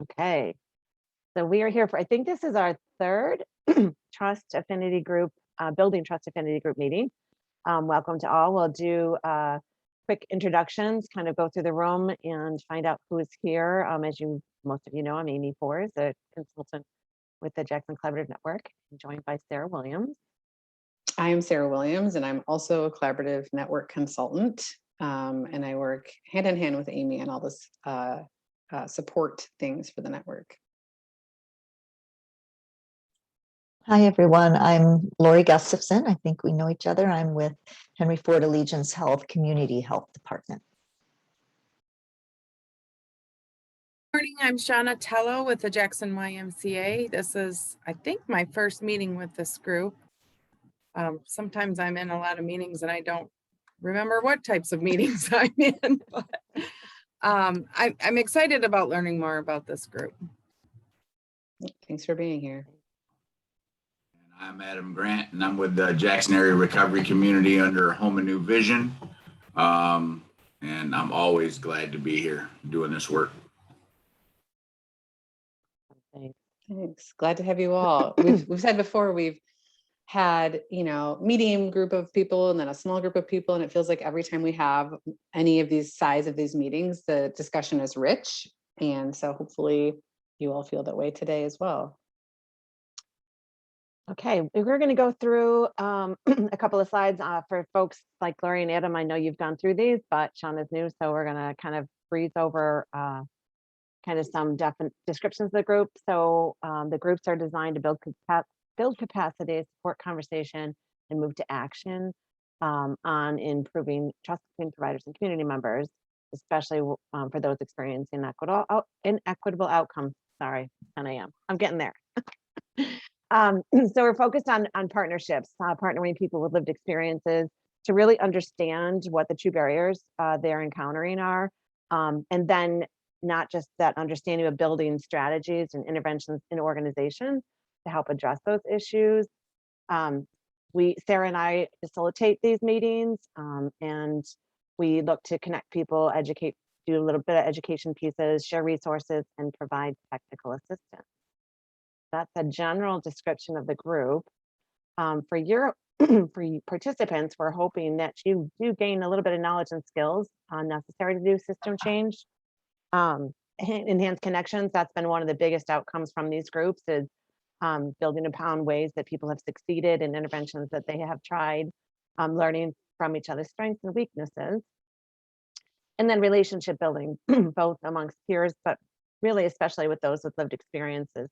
Okay, so we are here for, I think this is our third Trust Affinity Group, Building Trust Affinity Group meeting. Welcome to all. We'll do quick introductions, kind of go through the room and find out who is here. As most of you know, I'm Amy Forrest, a consultant with the Jackson Collaborative Network, joined by Sarah Williams. I am Sarah Williams, and I'm also a collaborative network consultant. And I work hand in hand with Amy on all this support things for the network. Hi, everyone. I'm Lori Gustafson. I think we know each other. I'm with Henry Ford Allegiance Health Community Health Department. Morning, I'm Shauna Tello with the Jackson YMCA. This is, I think, my first meeting with this group. Sometimes I'm in a lot of meetings and I don't remember what types of meetings I'm in, but I'm excited about learning more about this group. Thanks for being here. I'm Adam Grant, and I'm with the Jackson Area Recovery Community under Home and New Vision. And I'm always glad to be here doing this work. Thanks. Glad to have you all. We've said before, we've had, medium group of people and then a small group of people. And it feels like every time we have any of these size of these meetings, the discussion is rich. And so hopefully you all feel that way today as well. Okay, we're going to go through a couple of slides for folks like Lori and Adam. I know you've gone through these, but Sean is new, so we're going to kind of breeze over kind of some descriptions of the group. So the groups are designed to build capacity, support conversation, and move to action on improving trust between providers and community members, especially for those experiencing inequitable outcomes. Sorry, 10 a.m. I'm getting there. So we're focused on partnerships, partnering people with lived experiences to really understand what the true barriers they're encountering are. And then not just that understanding of building strategies and interventions in organizations to help address those issues. Sarah and I facilitate these meetings, and we look to connect people, educate, do a little bit of education pieces, share resources, and provide technical assistance. That's a general description of the group. For your participants, we're hoping that you do gain a little bit of knowledge and skills necessary to do system change. Enhanced connections, that's been one of the biggest outcomes from these groups, is building upon ways that people have succeeded in interventions that they have tried, learning from each other's strengths and weaknesses. And then relationship building, both amongst peers, but really especially with those with lived experiences.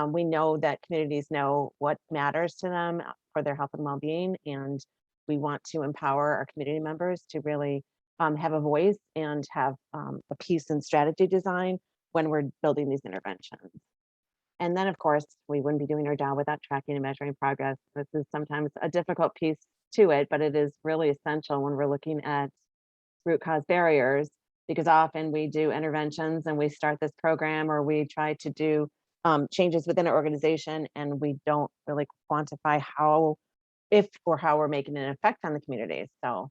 We know that communities know what matters to them for their health and well-being, and we want to empower our community members to really have a voice and have a piece in strategy design when we're building these interventions. And then, of course, we wouldn't be doing our job without tracking and measuring progress. This is sometimes a difficult piece to it, but it is really essential when we're looking at root cause barriers, because often we do interventions and we start this program, or we try to do changes within our organization, and we don't really quantify how we're making an effect on the community. So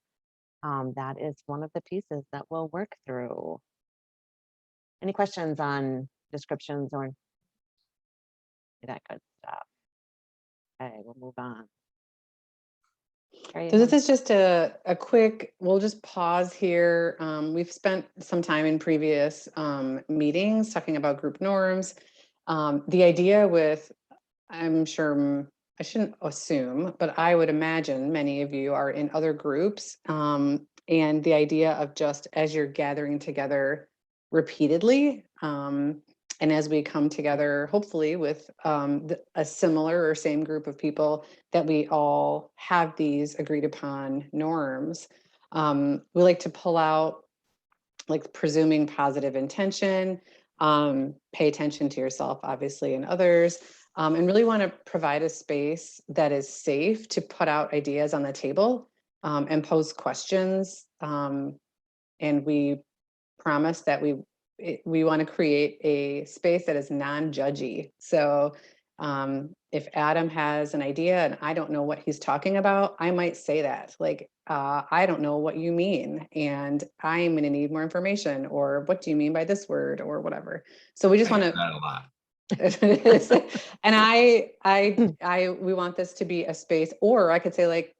that is one of the pieces that we'll work through. Any questions on descriptions or that good stuff? Okay, we'll move on. So this is just a quick, we'll just pause here. We've spent some time in previous meetings talking about group norms. The idea with, I'm sure, I shouldn't assume, but I would imagine many of you are in other groups. And the idea of just as you're gathering together repeatedly, and as we come together, hopefully with a similar or same group of people, that we all have these agreed upon norms. We like to pull out, like, presuming positive intention, pay attention to yourself, obviously, and others, and really want to provide a space that is safe to put out ideas on the table and pose questions. And we promise that we want to create a space that is non-judgy. So If Adam has an idea and I don't know what he's talking about, I might say that, like, I don't know what you mean, and I'm going to need more information, or what do you mean by this word, or whatever. So we just I want get to. that a lot. And we want this to be a space, or I could say, like,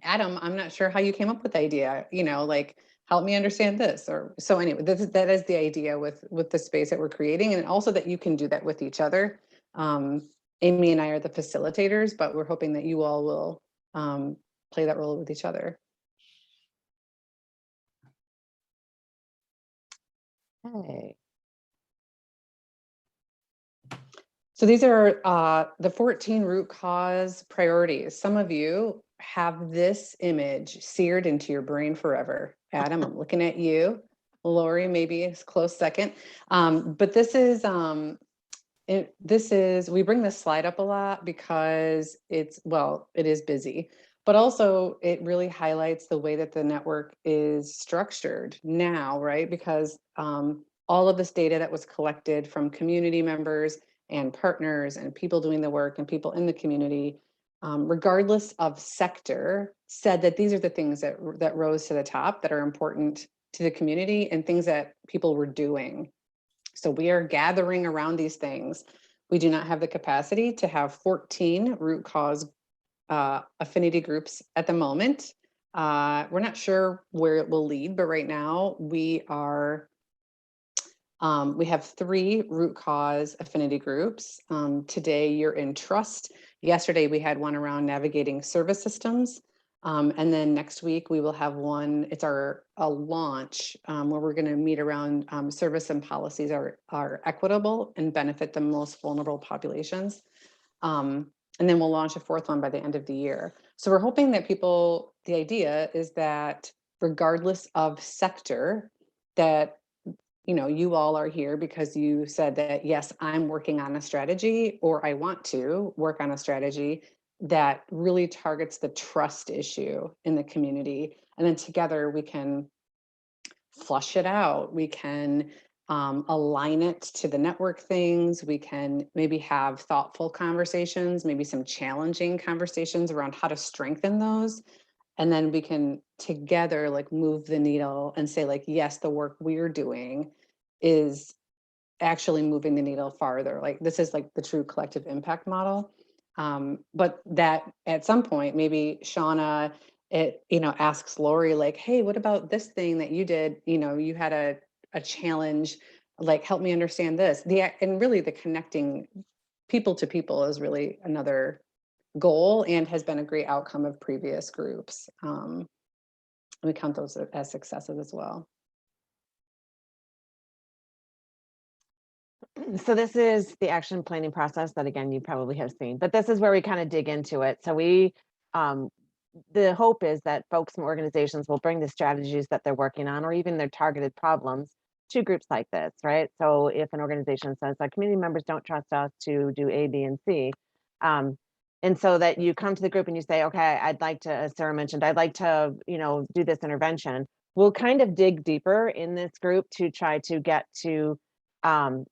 Adam, I'm not sure how you came up with the idea, like, help me understand this. Or so anyway, that is the idea with the space that we're creating, and also that you can do that with each other. Amy and I are the facilitators, but we're hoping that you all will play that role with each other. Okay. So these are the 14 root cause priorities. Some of you have this image seared into your brain forever. Adam, I'm looking at you. Lori, maybe a close second. But this is, we bring this slide up a lot because it is busy, but also it really highlights the way that the network is structured now, right? Because all of this data that was collected from community members and partners and people doing the work and people in the community, regardless of sector, said that these are the things that rose to the top that are important to the community and things that people were doing. So we are gathering around these things. We do not have the capacity to have 14 root cause affinity groups at the moment. We're not sure where it will lead, but right now we have 3 root cause affinity groups. Today you're in trust. Yesterday we had one around navigating service systems. And then next week we will have one, it's a launch where we're going to meet around service and policies are equitable and benefit the most vulnerable populations. And then we'll launch a 4th one by the end of the year. So we're hoping that the idea is that regardless of sector, that you all are here because you said that, yes, I'm working on a strategy, or I want to work on a strategy that really targets the trust issue in the community. And then together we can flush it out. We can align it to the network things. We can maybe have thoughtful conversations, maybe some challenging conversations around how to strengthen those. And then we can together like move the needle and say, like, yes, the work we're doing is actually moving the needle farther. Like, this is like the true collective impact model. But that at some point, maybe Shauna, asks Lori, like, hey, what about this thing that you did? You had a challenge, like, help me understand this. And really the connecting people to people is really another goal and has been a great outcome of previous groups. We count those as successes as well. So this is the action planning process that, again, you probably have seen, but this is where we kind of dig into it. So the hope is that folks and organizations will bring the strategies that they're working on, or even their targeted problems, to groups like this, right? So if an organization says that community members don't trust us to do A, B, and C, and so that you come to the group and you say, okay, I'd like to, as Sarah mentioned, I'd like to, do this intervention. We'll kind of dig deeper in this group to try to get to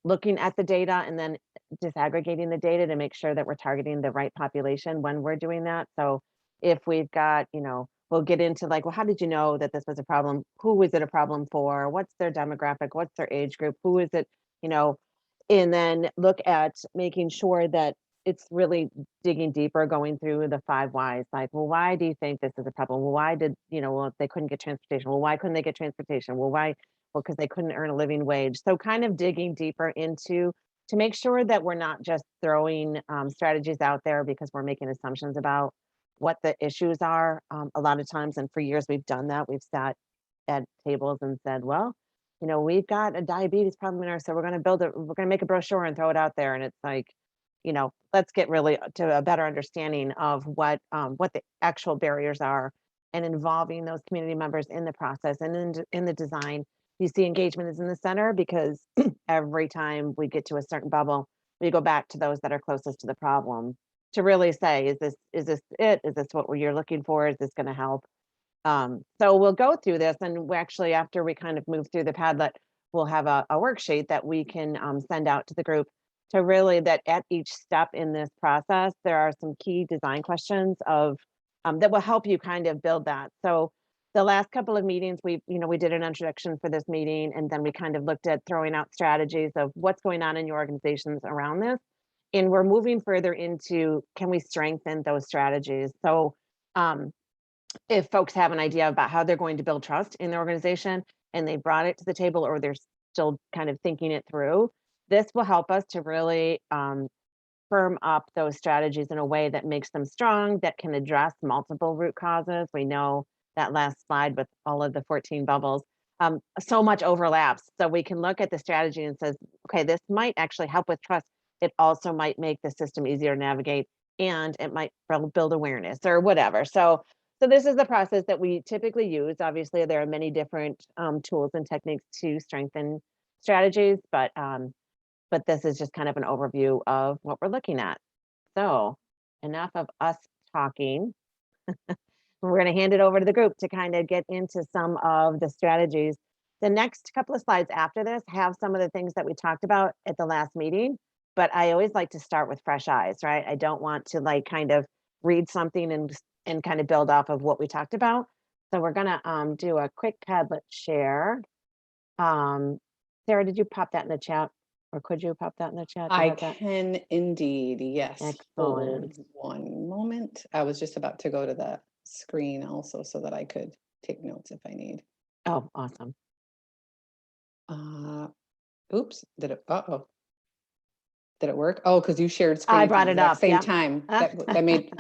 looking at the data and then disaggregating the data to make sure that we're targeting the right population when we're doing that. So if we've got, we'll get into like, well, how did you know that this was a problem? Who was it a problem for? What's their demographic? What's their age group? Who is it? And then look at making sure that it's really digging deeper, going through the 5 whys. Like, well, why do you think this is a problem? Well, why did, well, they couldn't get transportation. Well, why couldn't they get transportation? Well, why? Well, because they couldn't earn a living wage. So kind of digging deeper into to make sure that we're not just throwing strategies out there because we're making assumptions about what the issues are. A lot of times, and for years we've done that. We've sat at tables and said, well, we've got a diabetes problem in our, so we're going to make a brochure and throw it out there. And it's like, let's get really to a better understanding of what the actual barriers are, and involving those community members in the process and in the design. You see engagement is in the center because every time we get to a certain bubble, we go back to those that are closest to the problem to really say, is this it? Is this what you're looking for? Is this going to help? So we'll go through this, and we actually, after we kind of move through the Padlet, we'll have a worksheet that we can send out to the group to really that at each step in this process, there are some key design questions of that will help you kind of build that. So the last couple of meetings, we did an introduction for this meeting, and then we kind of looked at throwing out strategies of what's going on in your organizations around this. And we're moving further into, can we strengthen those strategies? So if folks have an idea about how they're going to build trust in their organization and they brought it to the table, or they're still kind of thinking it through, this will help us to really firm up those strategies in a way that makes them strong, that can address multiple root causes. We know that last slide with all of the 14 bubbles, so much overlaps. So we can look at the strategy and says, okay, this might actually help with trust. It also might make the system easier to navigate, and it might build awareness or whatever. So this is the process that we typically use. Obviously, there are many different tools and techniques to strengthen strategies, but this is just kind of an overview of what we're looking at. So enough of us talking. We're going to hand it over to the group to kind of get into some of the strategies. The next couple of slides after this have some of the things that we talked about at the last meeting, but I always like to start with fresh eyes, right? I don't want to like kind of read something and kind of build off of what we talked about. So we're going to do a quick Padlet share. Sarah, did you pop that in the chat? Or could you pop that in the chat? I can indeed, yes. Excellent. Hold one moment. I was just about to go to that screen also so that I could take notes if I need. Oh, awesome. Oops, did it, Did it work? Oh, because you shared screen. I at the brought it exact up, Same yep. time. That made,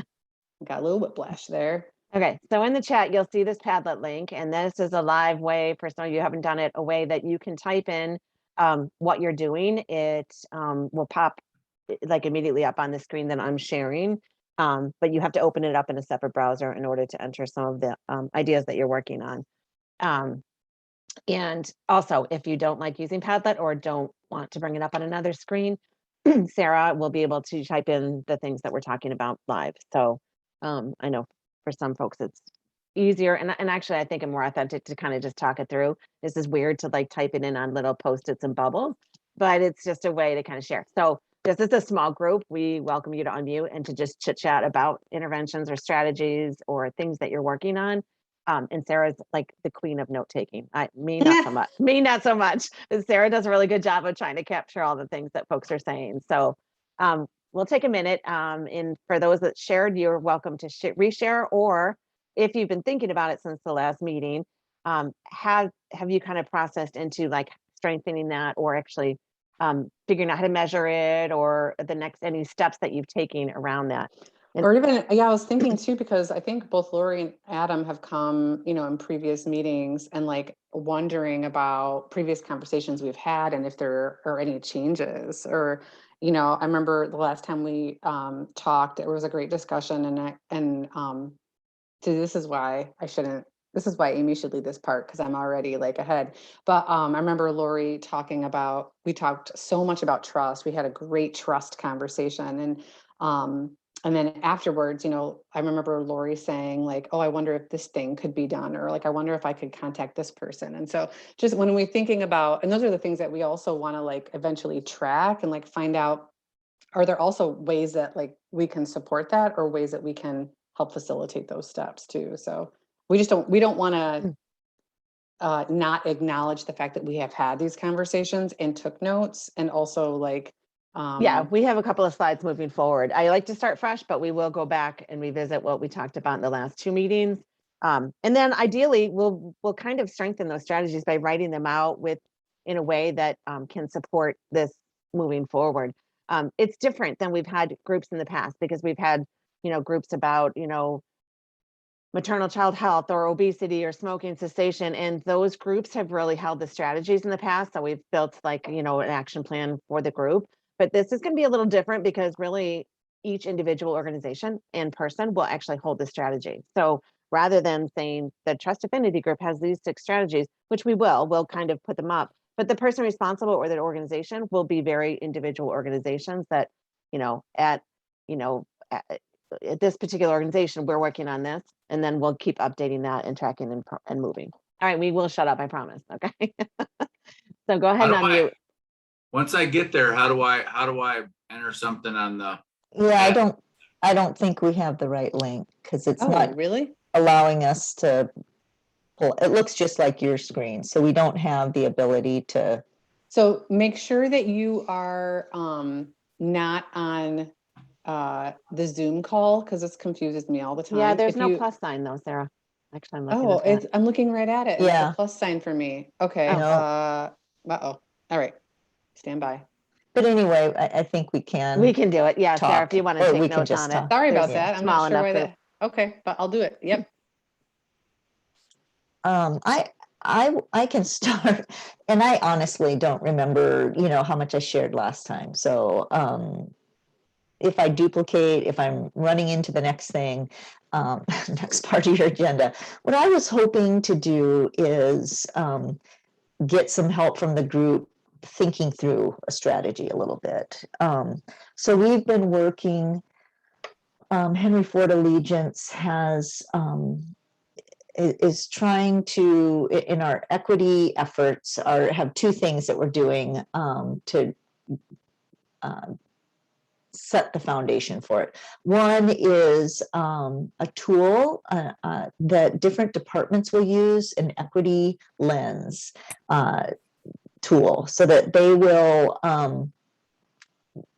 got a little whiplash there. Okay, so in the chat, you'll see this Padlet link, and this is a live way, for some of you who haven't done it, a way that you can type in what you're doing. It will pop like immediately up on the screen that I'm sharing, but you have to open it up in a separate browser in order to enter some of the ideas that you're working on. And also, if you don't like using Padlet or don't want to bring it up on another screen, Sarah will be able to type in the things that we're talking about live. So I know for some folks it's easier, and actually I think I'm more authentic to kind of just talk it through. This is weird to like type it in on little Post-its and bubbles, but it's just a way to kind of share. So this is a small group. We welcome you to unmute and to just chit chat about interventions or strategies or things that you're working on. And Sarah's like the queen of note taking. Me not so much. Me not so much. Sarah does a really good job of trying to capture all the things that folks are saying. So we'll take a minute. And for those that shared, you're welcome to reshare, or if you've been thinking about it since the last meeting, have you kind of processed into like strengthening that, or actually figuring out how to measure it, or any steps that you've taken around that? Or even, yeah, I was thinking too, because I think both Lori and Adam have come, in previous meetings and like wondering about previous conversations we've had and if there are any changes. Or, I remember the last time we talked, it was a great discussion, so this is why Amy should lead this part, because I'm already like ahead. But I remember Lori we talked so much about trust. We had a great trust conversation, and then afterwards, I remember Lori saying like, oh, I wonder if this thing could be done, or like, I wonder if I could contact this person. And so just when we're thinking about, and those are the things that we also want to like eventually track and like find out, are there also ways that like we can support that, or ways that we can help facilitate those steps too. So we don't want to not acknowledge the fact that we have had these conversations and took notes, and also like, yeah, we have a couple of slides moving forward. I like to start fresh, but we will go back and revisit what we talked about in the last two meetings. And then ideally we'll kind of strengthen those strategies by writing them out in a way that can support this moving forward. It's different than we've had groups in the past, because we've had, groups about, maternal child health or obesity or smoking cessation. And those groups have really held the strategies in the past. So we've built like, an action plan for the group. But this is going to be a little different, because really each individual organization and person will actually hold the strategy. So rather than saying the Trust Affinity group has these 6 strategies, which we'll kind of put them up, but the person responsible or that organization will be very individual organizations that, at this particular organization, we're working on this, and then we'll keep updating that and tracking and moving. All right, we will shut up, I promise. Okay. So go ahead and unmute. Once I get there, how do I enter something on the? Yeah, app? I don't think we have the right link because it's Oh, not really? allowing us to pull. It looks just like your screen, so we don't have the ability to. So make sure that you are not on the Zoom call because this confuses me all the time. Yeah, there's If no you, plus sign though, Sarah. Actually, I'm looking oh, at that. I'm looking right at it and it's Yeah. a plus sign for me. Okay. Oh. No. Uh-oh. All right. Stand by. But anyway, I think we can. We can do it. Yeah, Sarah, if talk, you want or to we take can notes just on it. talk. Sorry about There's that. a I'm small not sure enough why group. that. Okay, but I'll do it. Yep. I can start, and I honestly don't remember, how much I shared last time. So if I duplicate, if I'm running into the next thing, next part of your agenda, what I was hoping to do is get some help from the group thinking through a strategy a little bit. So we've been working. Henry Ford Allegiance is trying to, in our equity efforts, have two things that we're doing to set the foundation for it. One is a tool that different departments will use, an equity lens tool, so that they will,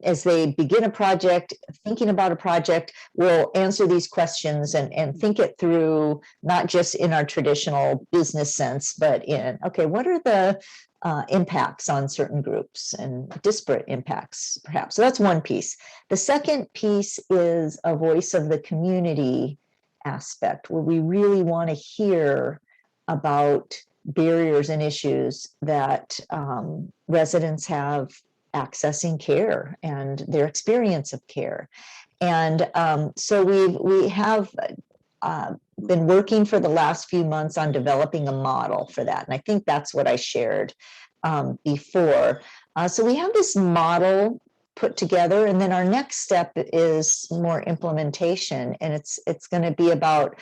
as they begin a project, thinking about a project, will answer these questions and think it through, not just in our traditional business sense, but in, okay, what are the impacts on certain groups and disparate impacts, perhaps. So that's one piece. The second piece is a voice of the community aspect, where we really want to hear about barriers and issues that residents have accessing care and their experience of care. And so we have been working for the last few months on developing a model for that. And I think that's what I shared before. So we have this model put together, and then our next step is more implementation. And it's going to be about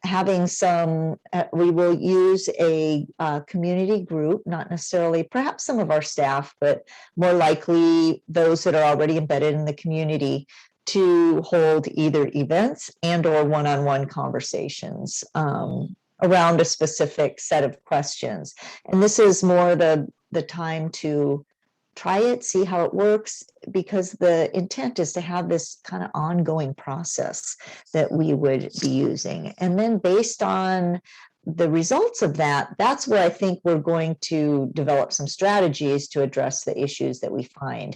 having some, we will use a community group, not necessarily perhaps some of our staff, but more likely those that are already embedded in the community, to hold either events and or one-on-one conversations around a specific set of questions. And this is more the time to try it, see how it works, because the intent is to have this kind of ongoing process that we would be using. And then based on the results of that, that's where I think we're going to develop some strategies to address the issues that we find.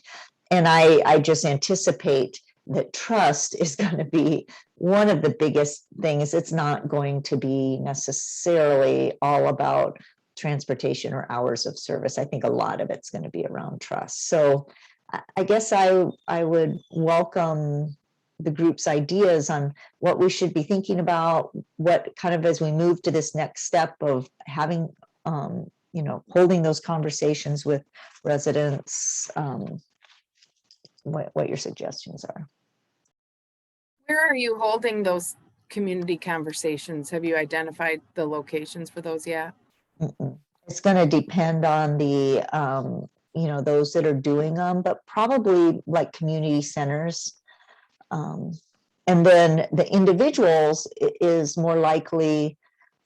And I just anticipate that trust is going to be one of the biggest things. It's not going to be necessarily all about transportation or hours of service. I think a lot of it's going to be around trust. So I guess I would welcome the group's ideas on what we should be thinking about, what kind of, as we move to this next step of having, holding those conversations with residents, what your suggestions are. Where are you holding those community conversations? Have you identified the locations for those yet? It's going to depend on the, those that are doing them, but probably like community centers. And then the individuals is more likely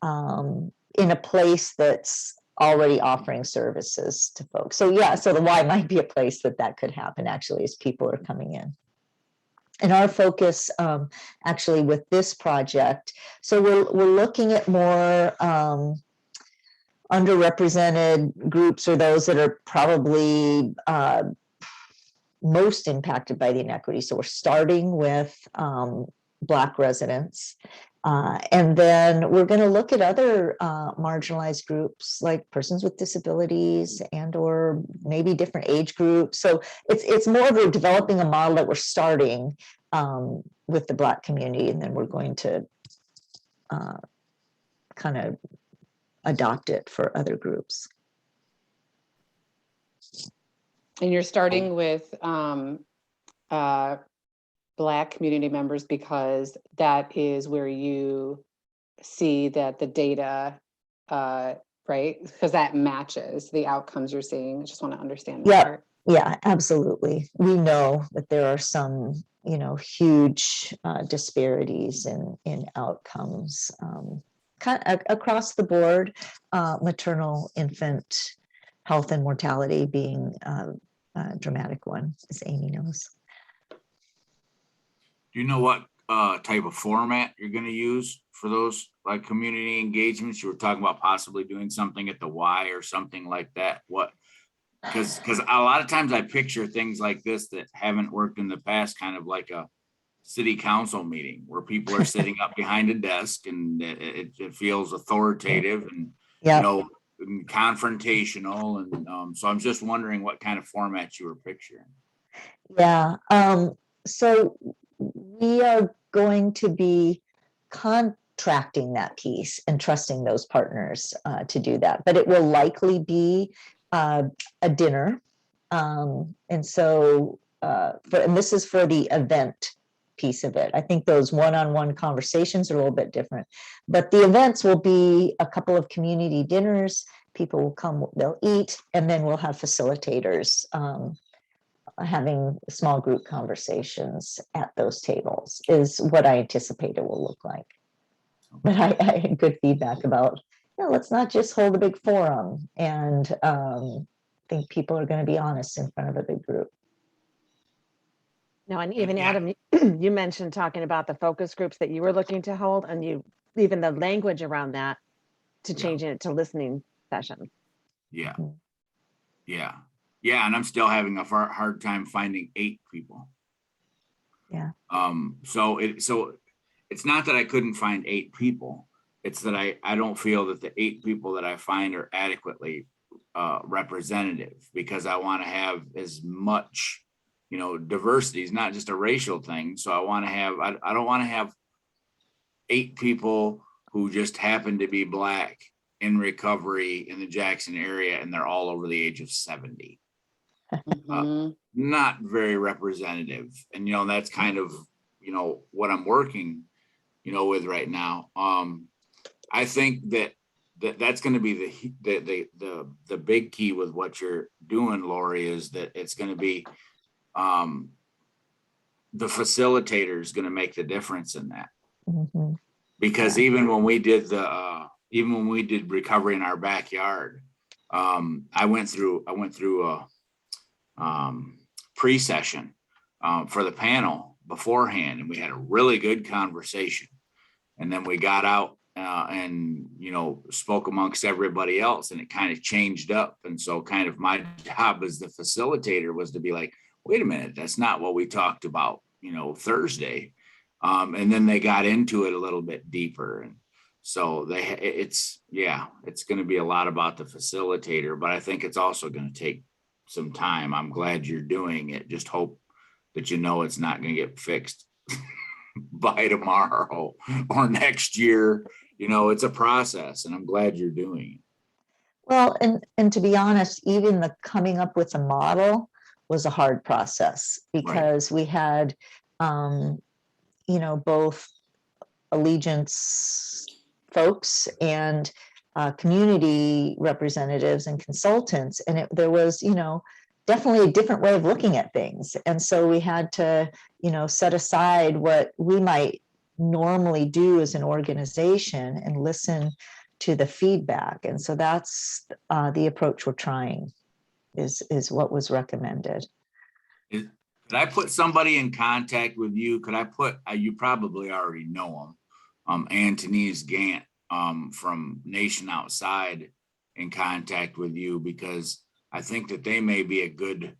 in a place that's already offering services to folks. So yeah, so the Y might be a place that could happen actually, as people are coming in. And our focus actually with this project, so we're looking at more underrepresented groups, or those that are probably most impacted by the inequity. So we're starting with Black residents. And then we're going to look at other marginalized groups, like persons with disabilities and or maybe different age groups. So it's more of a developing a model that we're starting with the Black community, and then we're going to kind of adopt it for other groups. And you're starting with Black community members because that is where you see that the data right? Because that matches the outcomes you're seeing. I just want to understand that Yeah. part. Yeah, absolutely. We know that there are some, huge disparities in outcomes kind of across the board, maternal infant health and mortality being a dramatic one, as Amy knows. Do you know what type of format you're going to use for those like community engagements? You were talking about possibly doing something at the Y or something like that. What? Because a lot of times I picture things like this that haven't worked in the past, kind of like a city council meeting where people are sitting up behind a desk and it feels authoritative and Yeah. and confrontational. And so I'm just wondering what kind of format you were picturing. Yeah. So we are going to be contracting that piece and trusting those partners to do that, but it will likely be a dinner. And so, and this is for the event piece of it. I think those one-on-one conversations are a little bit different, but the events will be a couple of community dinners. People will come, they'll eat, and then we'll have facilitators having small group conversations at those tables is what I anticipate it will look like. But I had good feedback about, let's not just hold a big forum, and think people are going to be honest in front of a big group. No, and even Yeah. Adam, you mentioned talking about the focus groups that you were looking to hold, and you even the language around that to changing it to listening sessions. Yeah. Mhm. Yeah. Yeah. And I'm still having a hard time finding 8 people. Yeah. So it's not that I couldn't find 8 people. It's that I don't feel that the 8 people that I find are adequately representative, because I want to have as much, diversity is not just a racial thing. So I want to have, I don't want to have 8 people who just happen to be Black in recovery in the Jackson area and they're all over the age of 70. Mhm. Not very representative. And, that's kind of, what I'm working, with right now. I think that's going to be the big key with what you're doing, Lori, is that it's going to be the facilitator is going to make the difference in that. Mm-hmm. Because even when we did recovery in our backyard, I went through a pre-session for the panel beforehand, and we had a really good conversation. And then we got out and spoke amongst everybody else, and it kind of changed up. And so kind of my job as the facilitator was to be like, wait a minute, that's not what we talked about, Thursday. And then they got into it a little bit deeper. And so it's going to be a lot about the facilitator, but I think it's also going to take some time. I'm glad you're doing it. Just hope that it's not going to get fixed by tomorrow or next year. It's a process, and I'm glad you're doing it. Well, and to be honest, even the coming up with a model was a hard process, because we had, both Allegiance folks and community representatives and consultants, and there was, definitely a different way of looking at things. And so we had to, set aside what we might normally do as an organization and listen to the feedback. And so that's the approach we're trying, is what was recommended. Could I put somebody in contact with you? Could I put, you probably already know him, Antonese Gant from Nation Outside in contact with you, because I think that they may be a good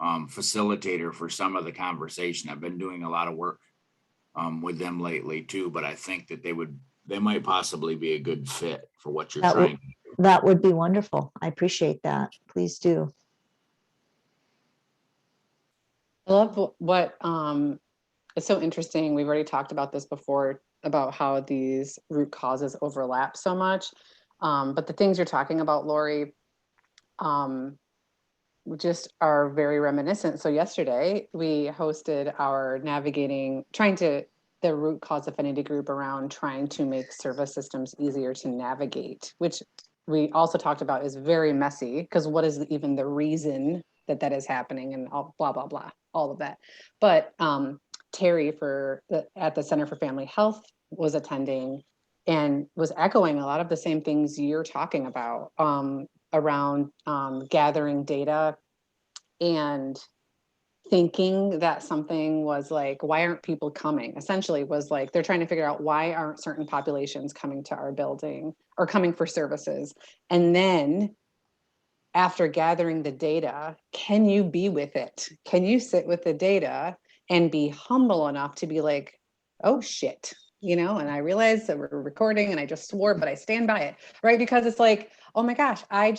facilitator for some of the conversation. I've been doing a lot of work with them lately too, but I think that they might possibly be a good fit for what you're trying. That would be wonderful. I appreciate that. Please do. I love what it's so interesting. We've already talked about this before, about how these root causes overlap so much. But the things you're talking about, Lori, just are very reminiscent. So yesterday we hosted our the root cause affinity group around trying to make service systems easier to navigate, which we also talked about is very messy, because what is even the reason that that is happening, and all blah, blah, blah, all of that. But Terry at the Center for Family Health was attending and was echoing a lot of the same things you're talking about around gathering data and thinking that something was like, why aren't people coming? Essentially was like, they're trying to figure out why aren't certain populations coming to our building or coming for services. And then after gathering the data, can you be with it? Can you sit with the data and be humble enough to be like, oh shit, you know, and I realized that we're recording and I just swore, but I stand by it, right? Because it's like, oh my gosh, I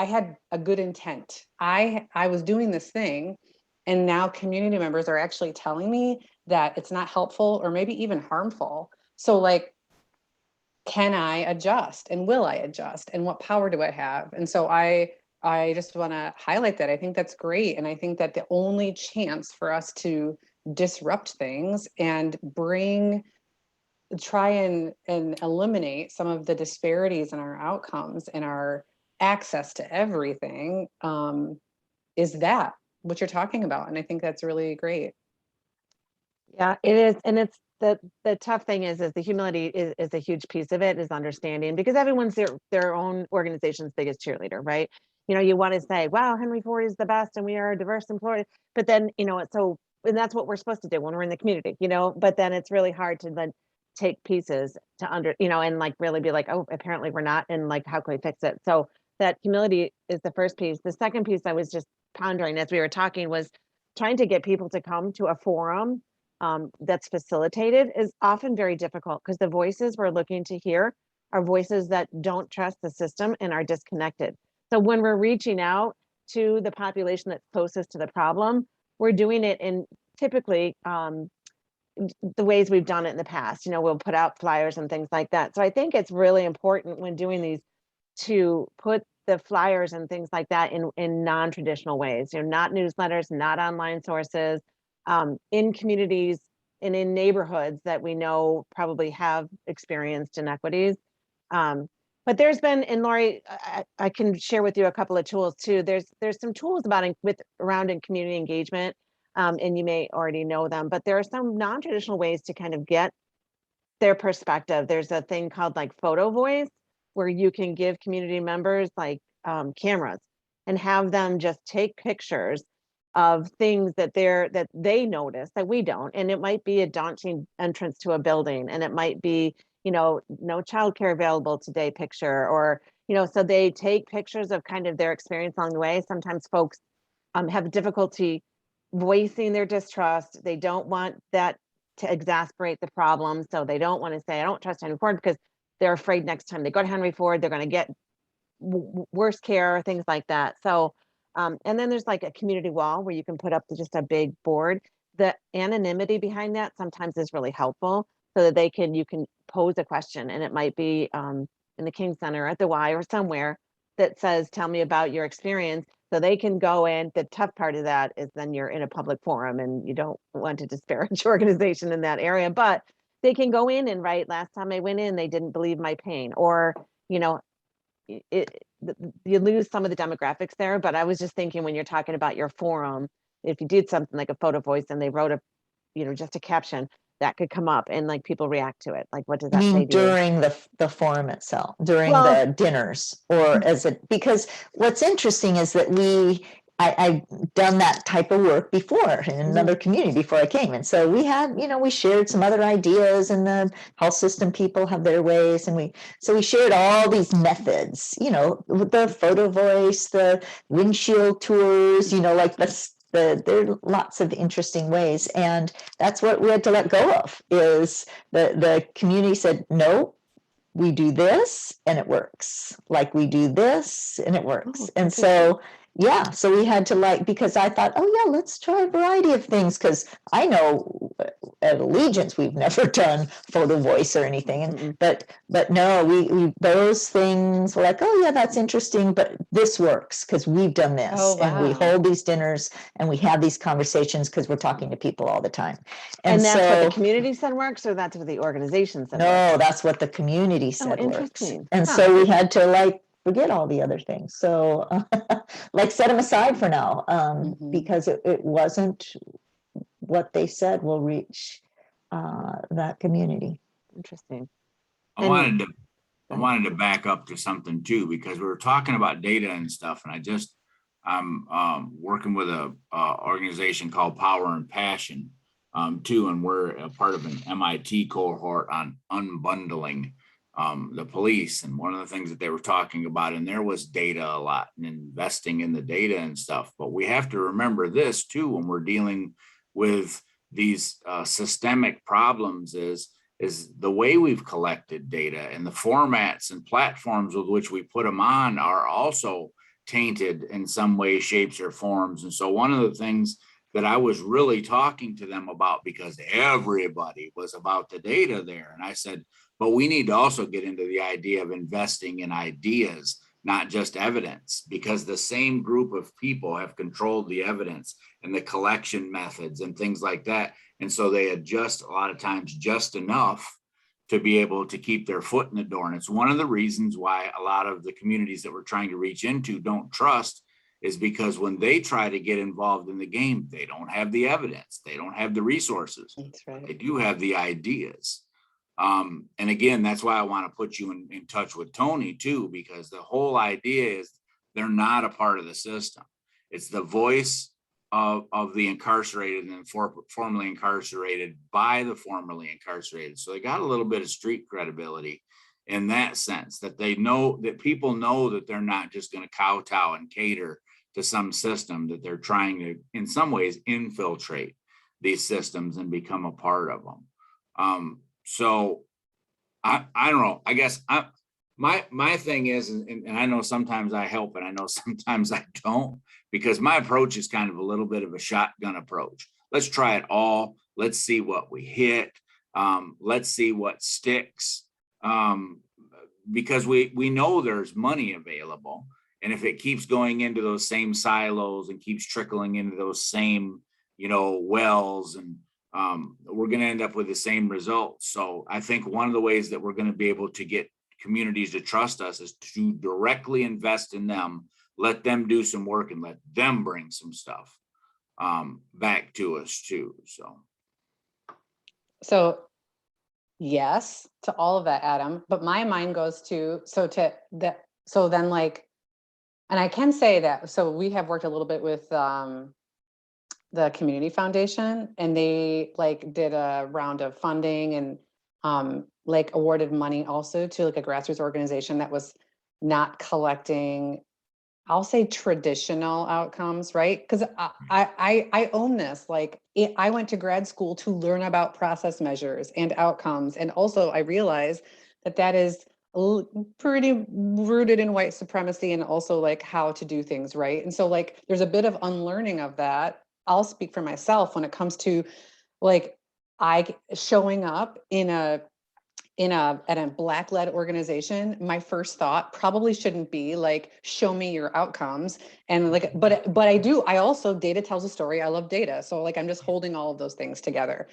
had a good intent. I was doing this thing, and now community members are actually telling me that it's not helpful or maybe even harmful. So like, can I adjust, and will I adjust, and what power do I have? And so I just want to highlight that. I think that's great. And I think that the only chance for us to disrupt things and try and eliminate some of the disparities in our outcomes and our access to everything is that what you're talking about. And I think that's really great. Yeah, it is. And it's the tough thing is the humility is a huge piece of it, is understanding, because everyone's their own organization's biggest cheerleader, right? You know, you want to say, wow, Henry Ford is the best and we are a diverse employer. But then, you know, and that's what we're supposed to do when we're in the community, you know, but then it's really hard to then take pieces to you know, and like really be like, oh, apparently we're not. And like, how can we fix it? So that humility is the first piece. The second piece I was just pondering as we were talking was trying to get people to come to a forum that's facilitated is often very difficult, because the voices we're looking to hear are voices that don't trust the system and are disconnected. So when we're reaching out to the population that's closest to the problem, we're doing it in typically the ways we've done it in the past. You know, we'll put out flyers and things like that. So I think it's really important when doing these to put the flyers and things like that in non-traditional ways, you know, not newsletters, not online sources, in communities and in neighborhoods that we know probably have experienced inequities. But there's been, and Lori, I can share with you a couple of tools too. There's some tools around in community engagement, and you may already know them, but there are some non-traditional ways to kind of get their perspective. There's a thing called like photo voice, where you can give community members like cameras and have them just take pictures of things that they notice that we don't. And it might be a daunting entrance to a building, and it might be, you know, no childcare available today picture, or, you know, so they take pictures of kind of their experience along the way. Sometimes folks have difficulty voicing their distrust. They don't want that to exasperate the problem. So they don't want to say, I don't trust Henry Ford, because they're afraid next time they go to Henry Ford, they're going to get worse care, things like that. So, and then there's like a community wall where you can put up just a big board. The anonymity behind that sometimes is really helpful, so that you can pose a question, and it might be in the King Center at the Y or somewhere that says, tell me about your experience. So they can go in. The tough part of that is then you're in a public forum and you don't want to disparage organization in that area, but they can go in and write, last time I went in, they didn't believe my pain, or, you know, you lose some of the demographics there. But I was just thinking, when you're talking about your forum, if you did something like a photo voice and they wrote just a caption, that could come up and like people react to it. Like, what does I that say mean, to you? during the forum itself, during Well- the dinners, or because what's interesting is that I've done that type of work before in another community before I came. And so we had, we shared some other ideas, and the health system people have their ways. And we shared all these methods, the photo voice, the windshield tours, like there are lots of interesting ways. And that's what we had to let go of, is the community said, no, we do this and it works. Like, we do this and it works. Oh, and so we had to, because I thought, oh yeah, let's try a variety of things, because I know at Allegiance we've never done photo voice or anything, but no, we those things were like, oh yeah, that's interesting, but this works because we've done this. Oh, And we wow. hold these dinners and we have these conversations because we're talking to people all the time. And that's what the so community said works, or that's what the organization said works? no, that's what the community said works. interesting. And Huh. so we had to forget all the other things. So like set them aside for now, Mhm. because it wasn't what they said will reach that community. Interesting. I And- wanted to, I ahead. wanted to back up to something too, because we were talking about data and stuff, and I'm working with a organization called Power and Passion too, and we're a part of an MIT cohort on unbundling the police. And one of the things that they were talking about in there was data a lot and investing in the data and stuff. But we have to remember this too when we're dealing with these systemic problems is the way we've collected data and the formats and platforms with which we put them on are also tainted in some way, shapes, or forms. And so one of the things that I was really talking to them about, because everybody was about the data there, and I said, but we need to also get into the idea of investing in ideas, not just evidence, because the same group of people have controlled the evidence and the collection methods and things like that. And so they adjust a lot of times just enough to be able to keep their foot in the door. And it's one of the reasons why a lot of the communities that we're trying to reach into don't trust, is because when they try to get involved in the game, they don't have the evidence, they don't have the resources. That's right. They do have the ideas. And again, that's why I want to put you in touch with Tony too, because the whole idea is they're not a part of the system. It's the voice of the incarcerated and formerly incarcerated by the formerly incarcerated. So they got a little bit of street credibility in that sense, that they know that people know that they're not just going to kowtow and cater to some system, that they're trying to, in some ways, infiltrate these systems and become a part of them. So I don't know, I guess my thing is, and I know sometimes I help and I know sometimes I don't, because my approach is kind of a little bit of a shotgun approach. Let's try it all. Let's see what we hit. Let's see what sticks. Because we know there's money available. And if it keeps going into those same silos and keeps trickling into those same, wells, and we're going to end up with the same results. So I think one of the ways that we're going to be able to get communities to trust us is to directly invest in them, let them do some work, and let them bring some stuff back to us too. So yes to all of that, Adam, but my mind goes to, so then like, and I can say that, so we have worked a little bit with the community foundation, and they like did a round of funding and like awarded money also to like a grassroots organization that was not collecting, I'll say, traditional outcomes, right? Because I own this. Like I went to grad school to learn about process measures and outcomes, and also I realized that is pretty rooted in white supremacy and also like how to do things right. And so like there's a bit of unlearning of that. I'll speak for myself when it comes to like I showing up in a Black-led organization. My first thought probably shouldn't be like, show me your outcomes. And like, but I also, data tells a story. I love data. So like, I'm just holding all of those things together.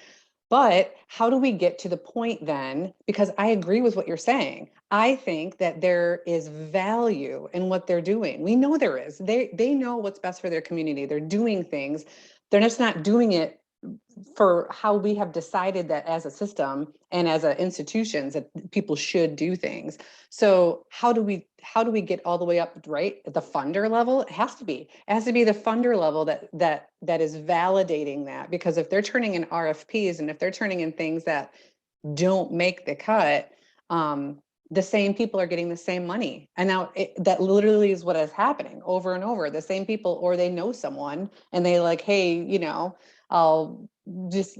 But how do we get to the point then? Because I agree with what you're saying. I think that there is value in what they're doing. We know there is. They know what's best for their community. They're doing things. They're just not doing it for how we have decided that as a system and as institutions that people should do things. So how do we get all the way up, right, at the funder level? It has to be the funder level that is validating that, because if they're turning in RFPs and if they're turning in things that don't make the cut, the same people are getting the same money. And now that literally is what is happening over and over. The same people, or they know someone and they like, hey, I'll just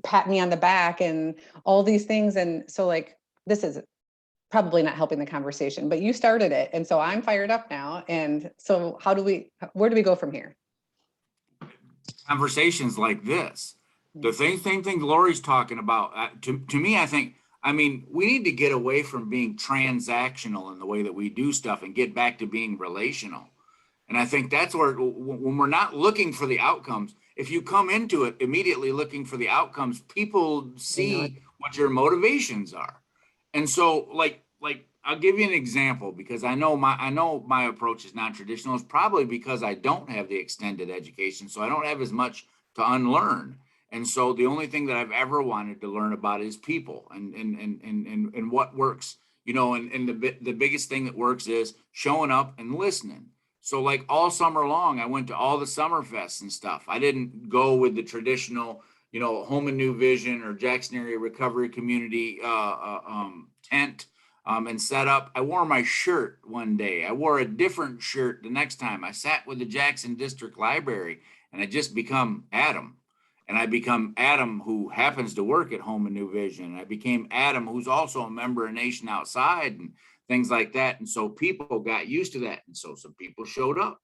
pat me on the back and all these things. And so like, this is probably not helping the conversation, but you started it. And so I'm fired up now. And so where do we go from here? Conversations like this, the same thing Lori's talking about, to me, we need to get away from being transactional in the way that we do stuff and get back to being relational. And I think that's where, when we're not looking for the outcomes, if you come into it immediately looking for the outcomes, people see what your motivations are. And so like I'll give you an example because I know my approach is non-traditional. It's probably because I don't have the extended education, so I don't have as much to unlearn. And so the only thing that I've ever wanted to learn about is people and what works, you know, and the biggest thing that works is showing up and listening. So like all summer long, I went to all the summer fests and stuff. I didn't go with the traditional, you know, Home and New Vision or Jackson Area Recovery Community tent and set up. I wore my shirt one day. I wore a different shirt the next time. I sat with the Jackson District Library and I just become Adam. And I become Adam, who happens to work at Home and New Vision. I became Adam, who's also a member of Nation Outside and things like that. And so people got used to that. And so some people showed up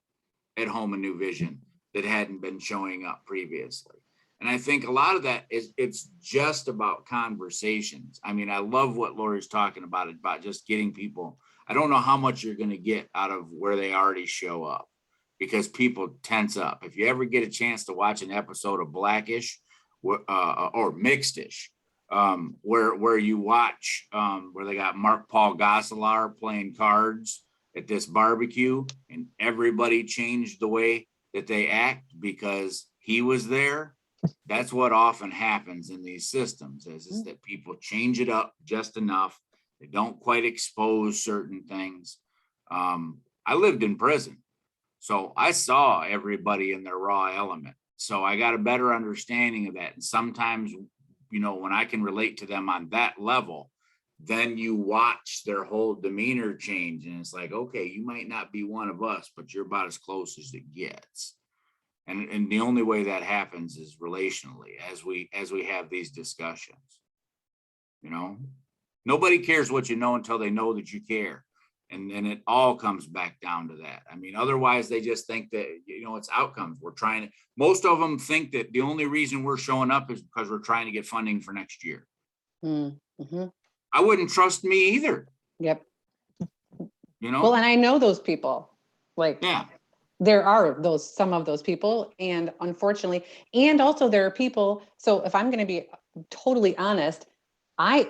at Home and New Vision that hadn't been showing up previously. And I think a lot of that is, it's just about conversations. I mean, I love what Lori's talking about just getting people. I don't know how much you're going to get out of where they already show up, because people tense up. If you ever get a chance to watch an episode of Blackish or Mixedish, where you watch where they got Mark Paul Gosselaar playing cards at this barbecue, and everybody changed the way that they act because he was there. That's what often happens in these systems is that people change it up just enough. They don't quite expose certain things. I lived in prison, so I saw everybody in their raw element. So I got a better understanding of that. And sometimes, you know, when I can relate to them on that level, then you watch their whole demeanor change. And it's like, okay, you might not be one of us, but you're about as close as it gets. And the only way that happens is relationally as we have these discussions. You know, nobody cares what you know until they know that you care. And it all comes back down to that. I mean, otherwise they just think that, you know, it's outcomes. Most of them think that the only reason we're showing up is because we're trying to get funding for next year. Mm-hmm. I wouldn't trust me either. Yep. You know? Well, and I know those people. Like, yeah. There are some of those people, and unfortunately, and also there are people. So if I'm going to be totally honest, I'm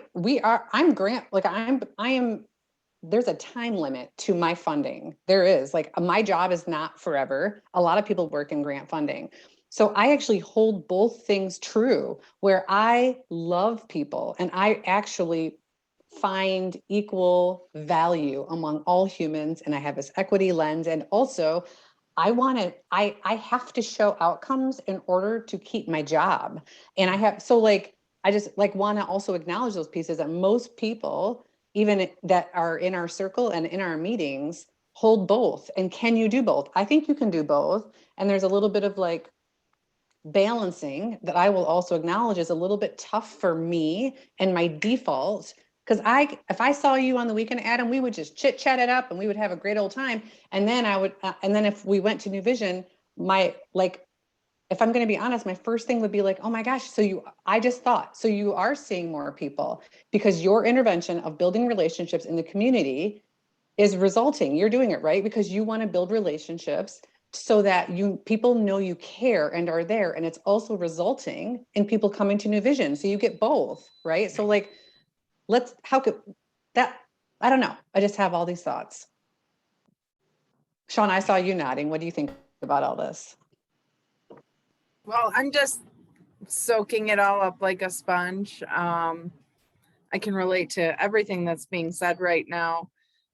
grant, like I am, there's a time limit to my funding. There is, like, my job is not forever. A lot of people work in grant funding. So I actually hold both things true, where I love people and I actually find equal value among all humans. And I have this equity lens. And also I have to show outcomes in order to keep my job. And I just like want to also acknowledge those pieces that most people, even that are in our circle and in our meetings, hold both. And can you do both? I think you can do both. And there's a little bit of like balancing that I will also acknowledge is a little bit tough for me and my default. Because if I saw you on the weekend, Adam, we would just chit chat it up and we would have a great old time. And then and then if we went to New Vision, if I'm going to be honest, my first thing would be like, oh my gosh, so you are seeing more people because your intervention of building relationships in the community is resulting. You're doing it right because you want to build relationships so that people know you care and are there. And it's also resulting in people coming to New Vision. So you get both, right? So like, how could that, I don't know. I just have all these thoughts. Sean, I saw you nodding. What do you think about all this? Well, I'm just soaking it all up like a sponge. I can relate to everything that's being said right now.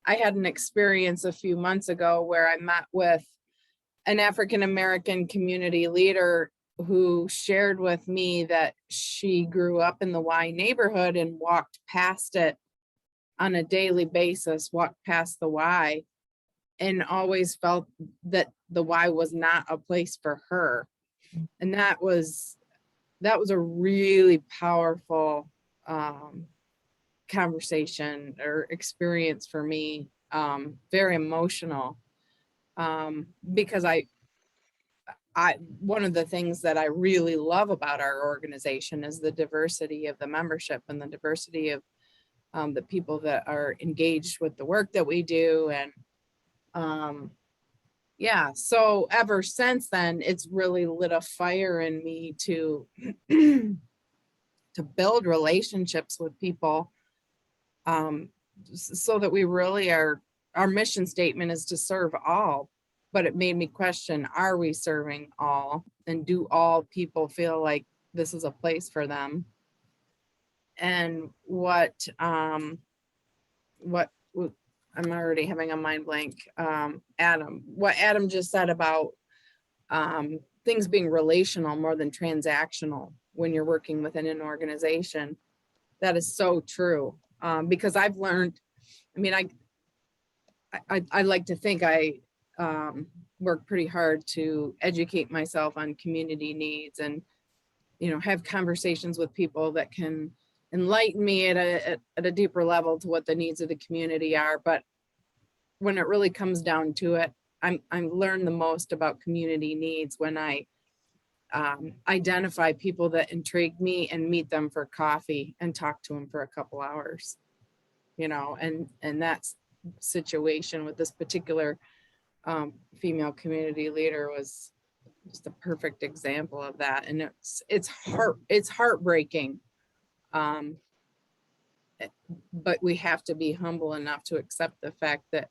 I had an experience a few months ago where I met with an African-American community leader who shared with me that she grew up in the Y neighborhood and walked past it on a daily basis, walked past the Y, and always felt that the Y was not a place for her. And that was a really powerful conversation or experience for me, very emotional, because one of the things that I really love about our organization is the diversity of the membership and the diversity of the people that are engaged with the work that we do. And yeah, so ever since then, it's really lit a fire in me to to build relationships with people, so that we really are, our mission statement is to serve all, but it made me question, are we serving all? And do all people feel like this is a place for them? And I'm already having a mind blank. What Adam just said about things being relational more than transactional when you're working within an organization. That is so true. Because I've learned, I mean, I like to think I work pretty hard to educate myself on community needs and, have conversations with people that can enlighten me at a deeper level to what the needs of the community are. But when it really comes down to it, I'm learned the most about community needs when I identify people that intrigue me and meet them for coffee and talk to them for a couple hours, and that's situation with this particular female community leader was just a perfect example of that. And it's heartbreaking. But we have to be humble enough to accept the fact that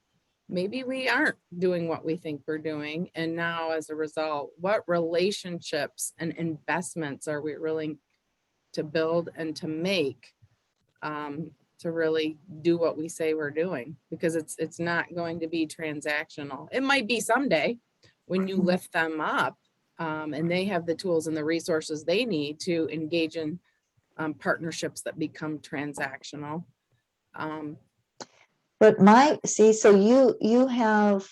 maybe we aren't doing what we think we're doing. And now as a result, what relationships and investments are we willing to build and to make to really do what we say we're doing? Because it's not going to be transactional. It might be someday when you lift them up and they have the tools and the resources they need to engage in partnerships that become transactional. But so you have,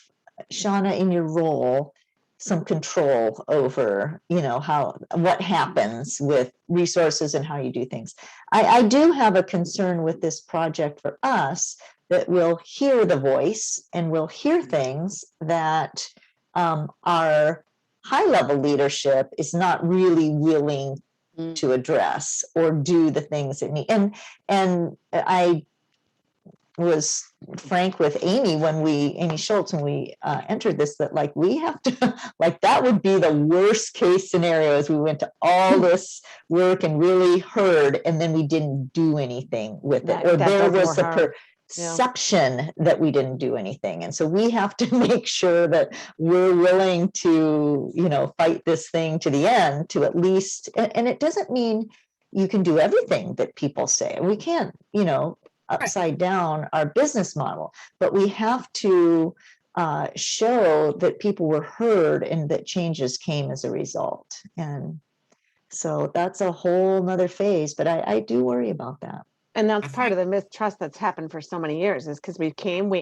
Shauna, in your role, some control over, what happens with resources and how you do things. I do have a concern with this project for us that we'll hear the voice and we'll hear things that our high-level leadership is not really willing to address or do the things that need. And I was frank with Amy Schultz, when we entered this, that we have to, that would be the worst case scenario, as we went to all this work and really heard, and then we didn't do anything with it, or there was a perception that we didn't do anything. And so we have to make sure that we're willing to, fight this thing to the end, to at least, and it doesn't mean you can do everything that people say. We can't, upside down our business model, but we have to show that people were heard and that changes came as a result. And so that's a whole nother phase, but I do worry about that. And that's part of the mistrust that's happened for so many years, is because we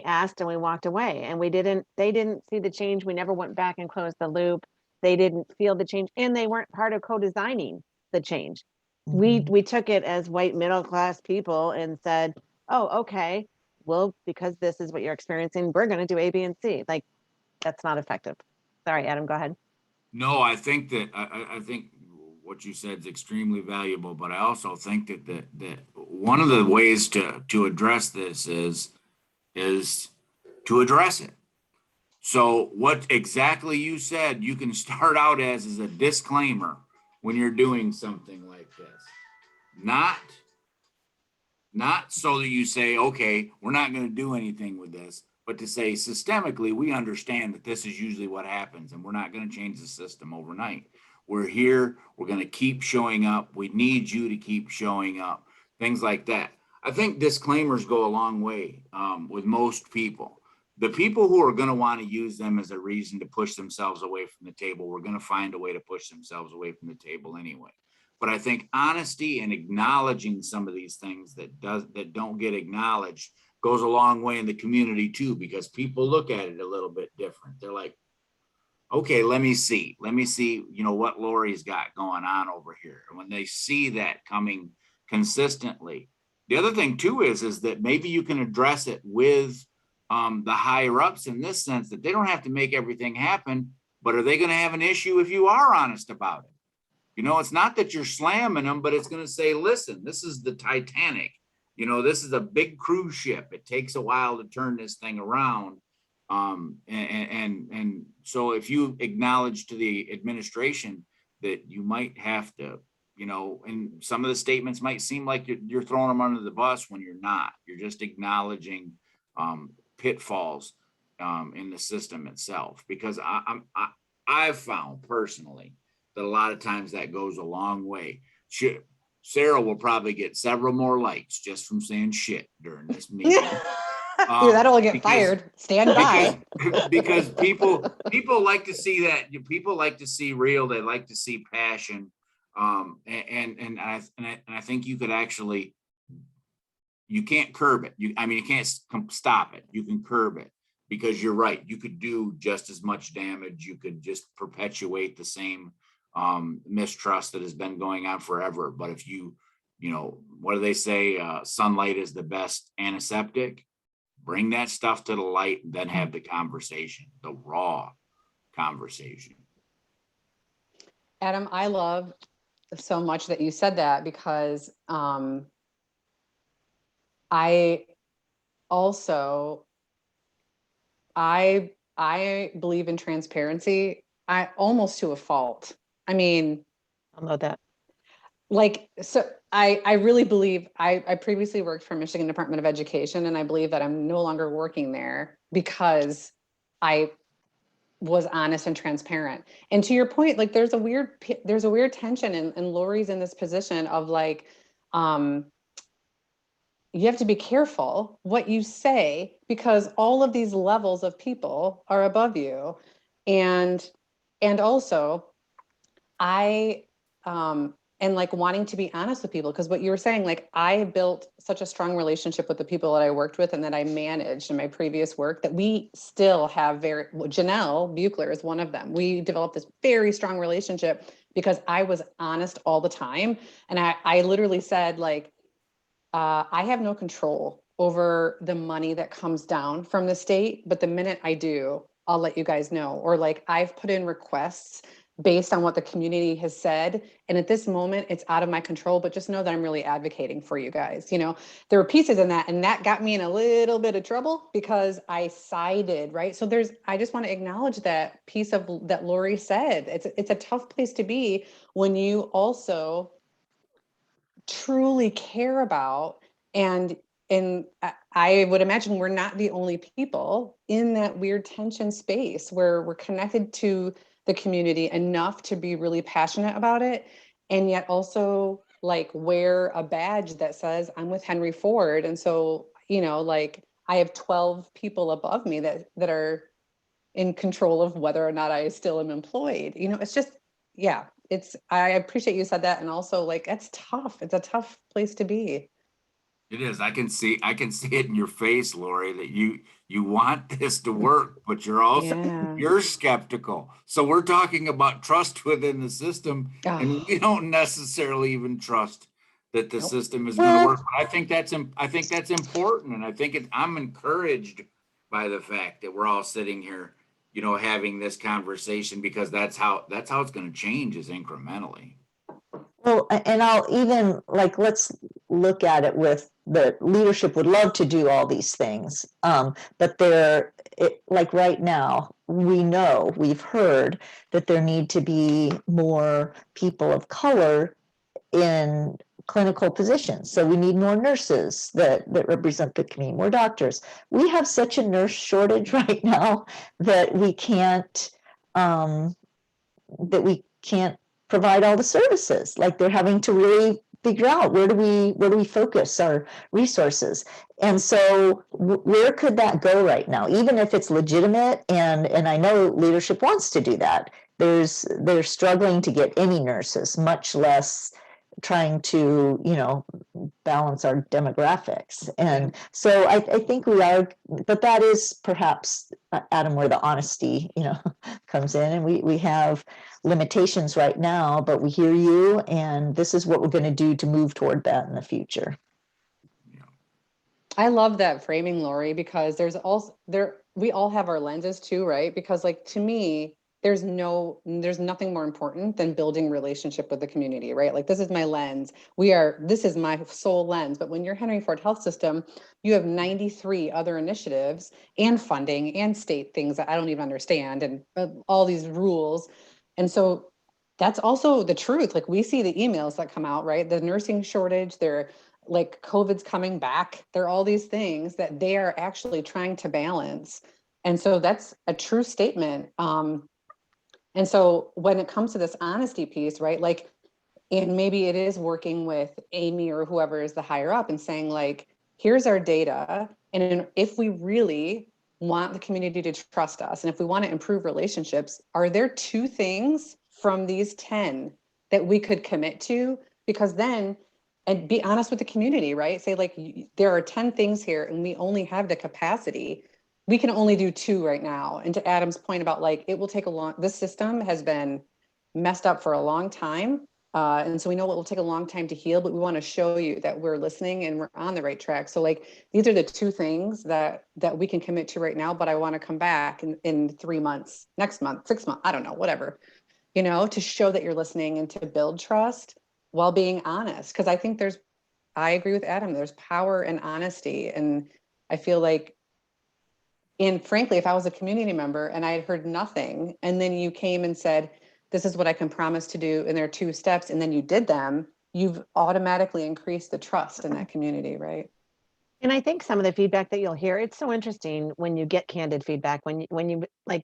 asked and we walked away, and they didn't see the change. We never went back and closed the loop. They didn't feel the change, and they weren't part of co-designing the change. Mm-hmm. We took it as white middle-class people and said, oh, okay, well, because this is what you're experiencing, we're going to do A, B, and C. That's not effective. Sorry, Adam, go ahead. No, I think that I think what you said is extremely valuable, but I also think that one of the ways to address this is to address it. So what exactly you said, you can start out as a disclaimer when you're doing something like this. Not so that you say, okay, we're not going to do anything with this, but to say systemically, we understand that this is usually what happens, and we're not going to change the system overnight. We're here. We're going to keep showing up. We need you to keep showing up. Things like that. I think disclaimers go a long way with most people. The people who are going to want to use them as a reason to push themselves away from the table, we're going to find a way to push themselves away from the table anyway. But I think honesty and acknowledging some of these things that don't get acknowledged goes a long way in the community too, because people look at it a little bit different. They're like, okay, let me see, what Lori's got going on over here. And when they see that coming consistently, the other thing too is that maybe you can address it with the higher ups in this sense, that they don't have to make everything happen, but are they going to have an issue if you are honest about it? It's not that you're slamming them, but it's going to say, listen, this is the Titanic. This is a big cruise ship. It takes a while to turn this thing around. And so if you acknowledge to the administration that you might have to you know, and some of the statements might seem like you're throwing them under the bus when you're not. You're just acknowledging pitfalls in the system itself. Because I've found personally that a lot of times that goes a long way. Sarah will probably get several more likes just from saying shit during this meeting. That'll get fired. Stand by. Because people like to see that. People like to see real. They like to see passion. And I think you could actually, you can't curb it. You can't stop it. You can curb it, because you're right. You could do just as much damage. You could just perpetuate the same mistrust that has been going on forever. But if you know, what do they say? Sunlight is the best antiseptic. Bring that stuff to the light and then have the conversation, the raw conversation. Adam, I love so much that you said that, because I also, I believe in transparency. I almost to a fault. I mean, I'll know that. like, so I really believe I previously worked for Michigan Department of Education, and I believe that I'm no longer working there because I was honest and transparent. And to your point, like there's a weird tension, and Lori's in this position of like, you have to be careful what you say, because all of these levels of people are above you. And also and like wanting to be honest with people, because what you were saying, like I built such a strong relationship with the people that I worked with and that I managed in my previous work, that we still have Janelle Buchler is one of them. We developed this very strong relationship because I was honest all the time. And I literally said, like, I have no control over the money that comes down from the state, but the minute I do, I'll let you guys know. Or like I've put in requests based on what the community has said. And at this moment, it's out of my control, but just know that I'm really advocating for you guys. You know, there were pieces in that, and that got me in a little bit of trouble because I sided, right? So I just want to acknowledge that piece that Lori said. It's a tough place to be when you also truly care about, and I would imagine we're not the only people in that weird tension space where we're connected to the community enough to be really passionate about it, and yet also like wear a badge that says I'm with Henry Ford. And so, you know, like I have 12 people above me that are in control of whether or not I still am employed. You know, it's just, yeah, I appreciate you said that. And also like, it's tough. It's a tough place to be. It is. I can see it in your face, Lori, that you want this to work, but you're also you're skeptical. So we're talking about trust within the system, and we don't necessarily even trust that the system is going to work. But I think that's important, and I think I'm encouraged by the fact that we're all sitting here, you know, having this conversation, because that's how it's going to change, is incrementally. Well, and I'll even like, let's look at it with the leadership would love to do all these things. But like right now, we've heard that there need to be more people of color in clinical positions. So we need more nurses that represent the community, more doctors. We have such a nurse shortage right now that we can't provide all the services. Like they're having to really figure out where do we focus our resources. And so where could that go right now, even if it's legitimate, and I know leadership wants to do that. They're struggling to get any nurses, much less trying to, you know, balance our demographics. And so I think we are, but that is perhaps, Adam, where the honesty, you know, comes in. And we have limitations right now, but we hear you, and this is what we're going to do to move toward that in the future. I love that framing, Lori, because we all have our lenses too, right? Because like, to me, there's nothing more important than building relationship with the community, right? Like this is my lens. This is my sole lens. But when you're Henry Ford Health System, you have 93 other initiatives and funding and state things that I don't even understand, and all these rules. And so that's also the truth. Like, we see the emails that come out, right? The nursing shortage, they're like, COVID's coming back. There are all these things that they are actually trying to balance. And so that's a true statement. And so when it comes to this honesty piece, right? Like, and maybe it is working with Amy or whoever is the higher up and saying, like, here's our data. And if we really want the community to trust us, and if we want to improve relationships, are there 2 things from these 10 that we could commit to? Because then, and be honest with the community, right? Say, like, there are 10 things here and we only have the capacity. We can only do 2 right now. And to Adam's point about, like, it will take this system has been messed up for a long time. And so we know it will take a long time to heal, but we want to show you that we're listening and we're on the right track. So, like, these are the 2 things that we can commit to right now, but I want to come back in 3 months, next month, 6 months, I don't know, whatever, to show that you're listening and to build trust while being honest. Because I think I agree with Adam, there's power in honesty. And I feel like, and frankly, if I was a community member and I had heard nothing, and then you came and said, this is what I can promise to do, and there are 2 steps, and then you did them, you've automatically increased the trust in that community, right? And I think some of the feedback that you'll hear, it's so interesting when you get candid feedback, when you like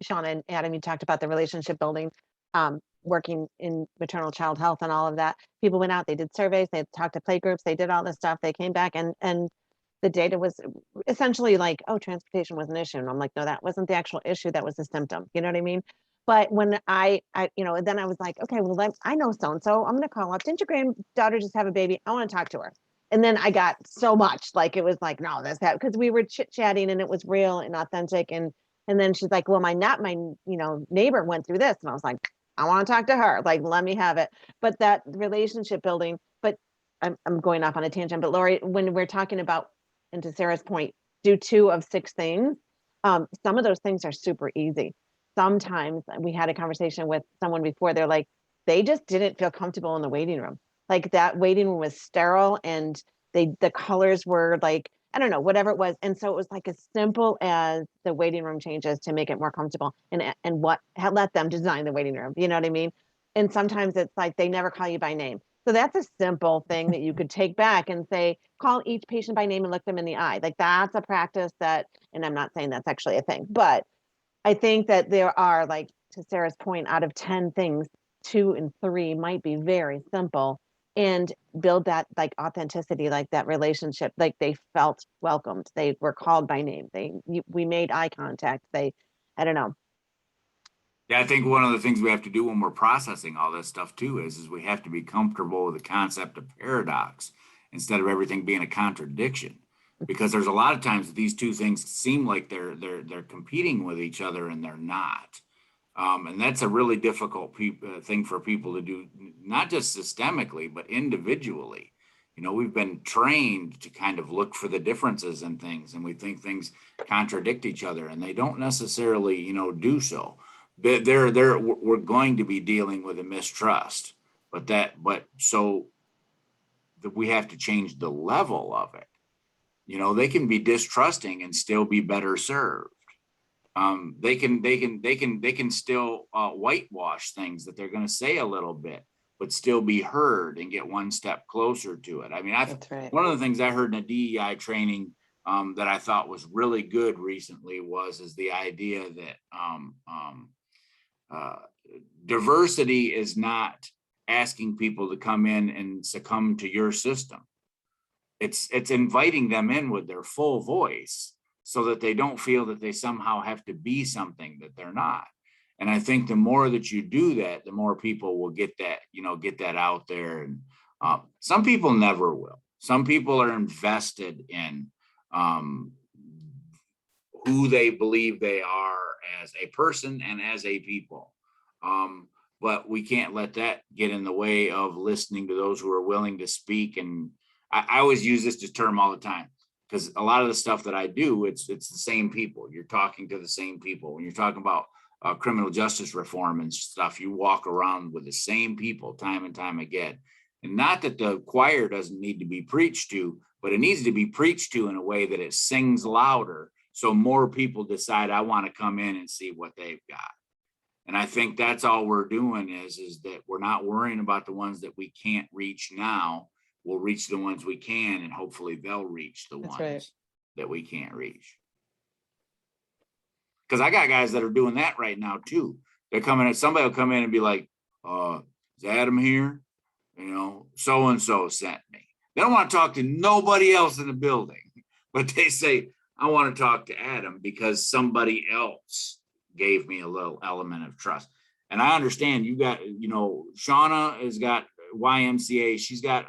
Shauna and Adam, you talked about the relationship building, working in maternal child health and all of that. People went out, they did surveys, they talked to play groups, they did all this stuff. They came back and the data was essentially like, oh, transportation was an issue. And I'm like, no, that wasn't the actual issue. That was a symptom. You know what I mean? But when I then I was like, okay, well, I know so-and-so, I'm going to call up. Didn't your granddaughter just have a baby? I want to talk to her. And then I got so much, like, it was like, no, that's that, because we were chit-chatting and it was real and authentic. And then she's like, well, my neighbor went through this. And I was like, I want to talk to her. Like, let me have it. But that relationship building, but I'm going off on a tangent. But Lori, when we're talking about, and to Sarah's point, do 2 of 6 things. Some of those things are super easy. Sometimes we had a conversation with someone before, they're like, they just didn't feel comfortable in the waiting room. Like, that waiting room was sterile and the colors were like, I don't know, whatever it was. And so it was like as simple as the waiting room changes to make it more comfortable, and let them design the waiting room. You know what I mean? And sometimes it's like they never call you by name. So that's a simple thing that you could take back and say, call each patient by name and look them in the eye. Like, that's a practice that, and I'm not saying that's actually a thing, but I think that there are, like, to Sarah's point, out of 10 things, 2 and 3 might be very simple, and build that, like, authenticity, like that relationship, like they felt welcomed. They were called by name. We made eye contact. I don't know. Yeah, I think one of the things we have to do when we're processing all this stuff too is we have to be comfortable with the concept of paradox instead of everything being a contradiction. Because there's a lot of times that these 2 things seem like they're competing with each other, and they're not. And that's a really difficult thing for people to do, not just systemically, but individually. We've been trained to kind of look for the differences in things, and we think things contradict each other, and they don't necessarily, do so. We're going to be dealing with a mistrust, but so that we have to change the level of it. They can be distrusting and still be better served. They can still whitewash things that they're going to say a little bit, but still be heard and get one step closer to it. I mean, That's right. One of the things I heard in a DEI training that I thought was really good recently is the idea that diversity is not asking people to come in and succumb to your system. It's inviting them in with their full voice so that they don't feel that they somehow have to be something that they're not. And I think the more that you do that, the more people will get that out there. And some people never will. Some people are invested in who they believe they are as a person and as a people. But we can't let that get in the way of listening to those who are willing to speak. And I always use this term all the time, because a lot of the stuff that I do, it's the same people. You're talking to the same people. When you're talking about criminal justice reform and stuff, you walk around with the same people time and time again. And not that the choir doesn't need to be preached to, but it needs to be preached to in a way that it sings louder, so more people decide, I want to come in and see what they've got. And I think that's all we're doing is that we're not worrying about the ones that we can't reach now. We'll reach the ones we can, and hopefully they'll reach the That's ones right. that we can't reach. Because I got guys that are doing that right now too. They're coming in, somebody will come in and be like, is Adam here? You know, so-and-so sent me. They don't want to talk to nobody else in the building, but they say, I want to talk to Adam because somebody else gave me a little element of trust. And I understand you got, you know, Shauna has got YMCA. She's got,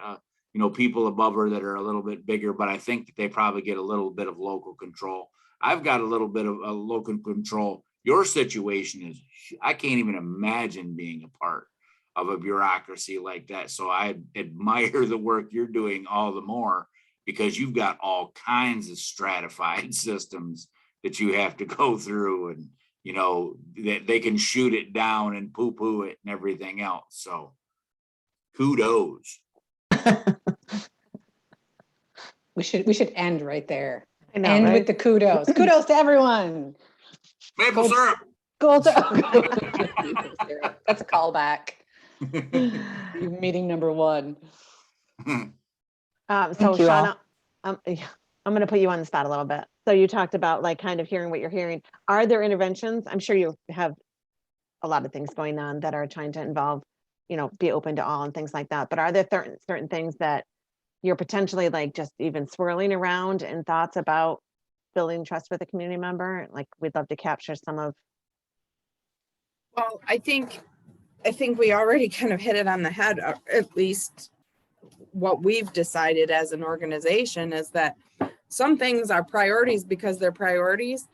you know, people above her that are a little bit bigger, but I think that they probably get a little bit of local control. I've got a little bit of a local control. Your situation is, I can't even imagine being a part of a bureaucracy like that. So I admire the work you're doing all the more, because you've got all kinds of stratified systems that you have to go through, and, you know, that they can shoot it down and poo-poo it and everything else. So kudos. We should end right there. I know, End right? with the kudos. Kudos to everyone. Maple Gold- syrup. Gold. That's a callback. Meeting number 1. So Thank you all. Shauna, yeah, I'm going to put you on the spot a little bit. So you talked about like kind of hearing what you're hearing. Are there interventions? I'm sure you have a lot of things going on that are trying to involve, you know, be open to all and things like that. But are there certain things that you're potentially like just even swirling around in thoughts about building trust with a community member? Like we'd love to capture some of. Well, I think we already kind of hit it on the head, or at least what we've decided as an organization is that some things are priorities because they're priorities,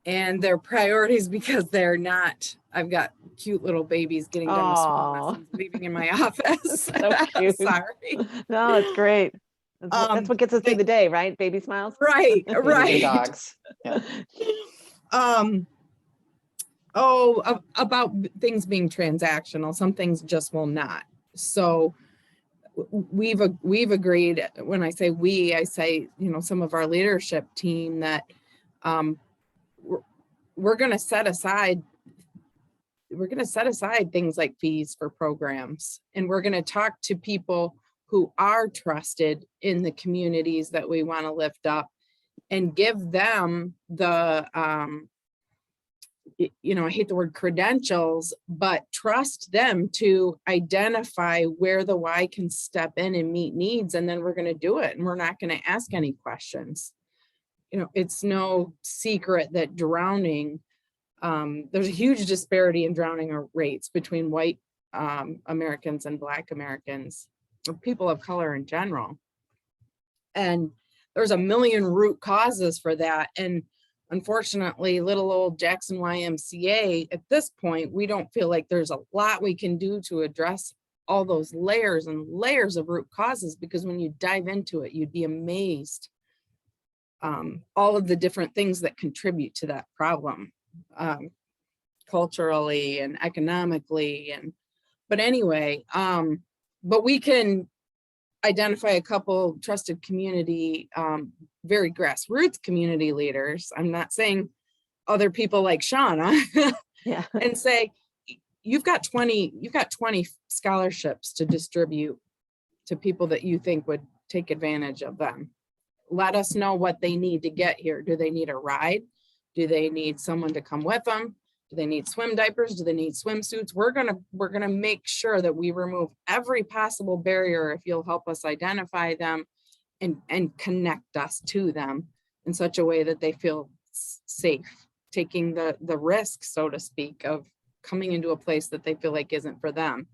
and they're priorities because they're not. I've got cute little babies getting done with swim Oh, lessons, leaving in my office. so cute. Sorry. No, it's great. That's what gets us through the day, right? Baby smiles. Right, Babies and right. dogs. Yeah. About things being transactional, some things just will not. So we've agreed, when I say we, I say, you know, some of our leadership team, that we're going to set aside things like fees for programs, and we're going to talk to people who are trusted in the communities that we want to lift up, and give them the you know, I hate the word credentials, but trust them to identify where the Y can step in and meet needs. And then we're going to do it. And we're not going to ask any questions. You know, it's no secret that drowning, there's a huge disparity in drowning rates between white Americans and Black Americans, or people of color in general. And there's a million root causes for that. And unfortunately, little old Jackson YMCA, at this point, we don't feel like there's a lot we can do to address all those layers and layers of root causes, because when you dive into it, you'd be amazed all of the different things that contribute to that problem, culturally and economically. But anyway, but we can identify a couple trusted community, very grassroots community leaders. I'm not saying other people like Shauna. Yeah. And say, you've got 20 scholarships to distribute to people that you think would take advantage of them. Let us know what they need to get here. Do they need a ride? Do they need someone to come with them? Do they need swim diapers? Do they need swimsuits? We're gonna make sure that we remove every possible barrier if you'll help us identify them and connect us to them in such a way that they feel safe, taking the risk, so to speak, of coming into a place that they feel like isn't for them.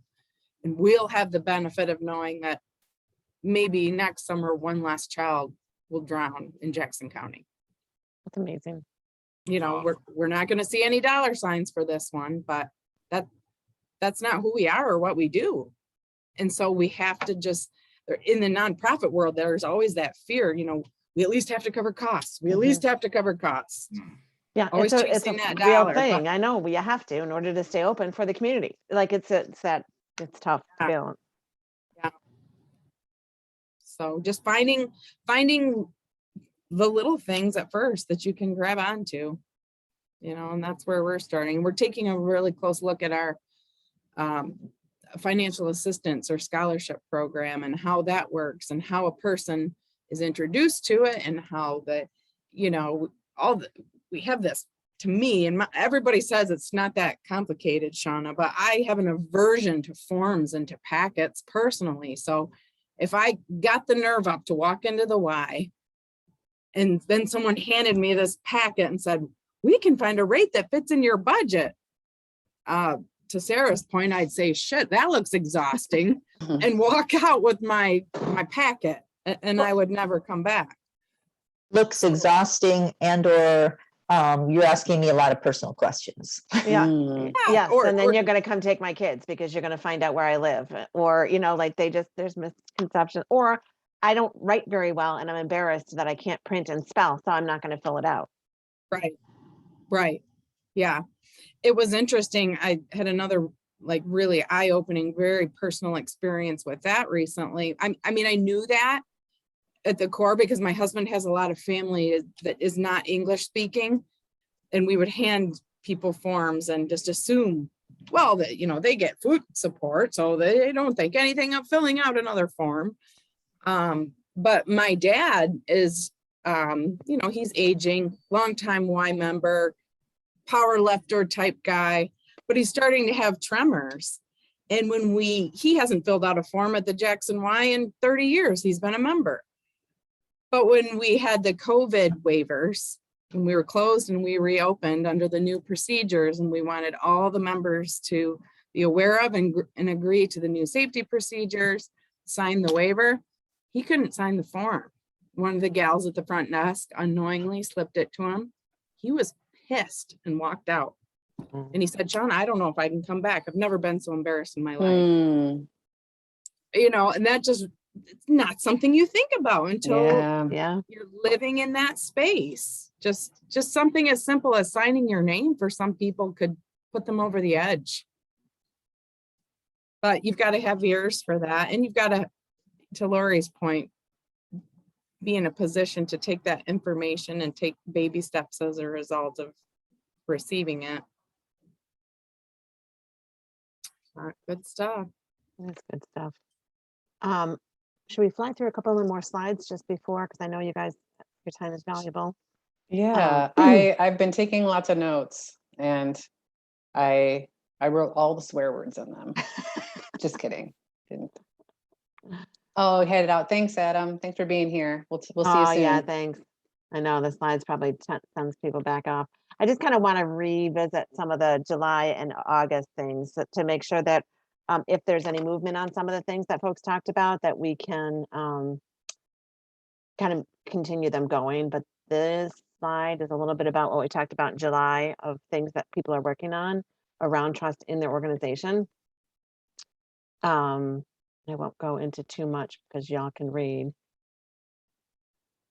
And we'll have the benefit of knowing that maybe next summer one last child will drown in Jackson County. That's amazing. You know, we're not going to see any dollar signs for this one, but that's not who we are or what we do. And so we have to just, in the nonprofit world, there's always that fear, you know, we at least have to cover costs. We at least have to cover costs. Yeah, Always it's chasing a that real dollar, thing. but- I know you have to in order to stay open for the community. Like it's tough to balance. So just finding the little things at first that you can grab onto. you know, and that's where we're starting. We're taking a really close look at our financial assistance or scholarship program and how that works and how a person is introduced to it and how the, you know, we have this, to me, and everybody says it's not that complicated, Shauna, but I have an aversion to forms and to packets personally. So if I got the nerve up to walk into the Y and then someone handed me this packet and said, we can find a rate that fits in your budget. To Sarah's point, I'd say, shit, that looks exhausting, and walk out with my packet, and I would never come back. Looks exhausting, and or you're asking me a lot of personal questions. Yeah. Mm. Yes, or- and then or- you're gonna come take my kids because you're gonna find out where I live, or, you know, like there's misconception, or I don't write very well and I'm embarrassed that I can't print and spell, so I'm not gonna fill it out. Right. Yeah. It was interesting. I had another like really eye-opening, very personal experience with that recently. I mean, I knew that at the core because my husband has a lot of family that is not English speaking. And we would hand people forms and just assume, well, that, you know, they get food support, so they don't think anything of filling out another form. But my dad is, you know, he's aging, longtime Y member, power lifter type guy, but he's starting to have tremors. And when he hasn't filled out a form at the Jackson Y in 30 years, he's been a member. But when we had the COVID waivers, when we were closed and we reopened under the new procedures, and we wanted all the members to be aware of and agree to the new safety procedures, sign the waiver, he couldn't sign the form. One of the gals at the front desk unknowingly slipped it to him. He was pissed and walked out. And he said, Sean, I don't know if I can come back. I've never been so embarrassed in my life. Mm. You know, and that just, it's not something you think about until Yeah, you're living in that space. Just something as simple as signing your name for some people could put them over the edge. But you've got to have ears for that. And you've got to Lori's point, be in a position to take that information and take baby steps as a result of receiving it. Good stuff. that's good stuff. Should we fly through a couple of more slides just before, because I know you guys, your time is valuable. Yeah, I've been taking lots of notes, and I wrote all the swear words in them. Just kidding. Didn't. Oh, headed out. Thanks, Adam. Thanks for being here. We'll see you Oh, soon. yeah, thanks. I know the slides probably sends people back off. I just kind of want to revisit some of the July and August things to make sure that if there's any movement on some of the things that folks talked about, that we can kind of continue them going. But this slide is a little bit about what we talked about in July of things that people are working on around trust in their organization. I won't go into too much because y'all can read.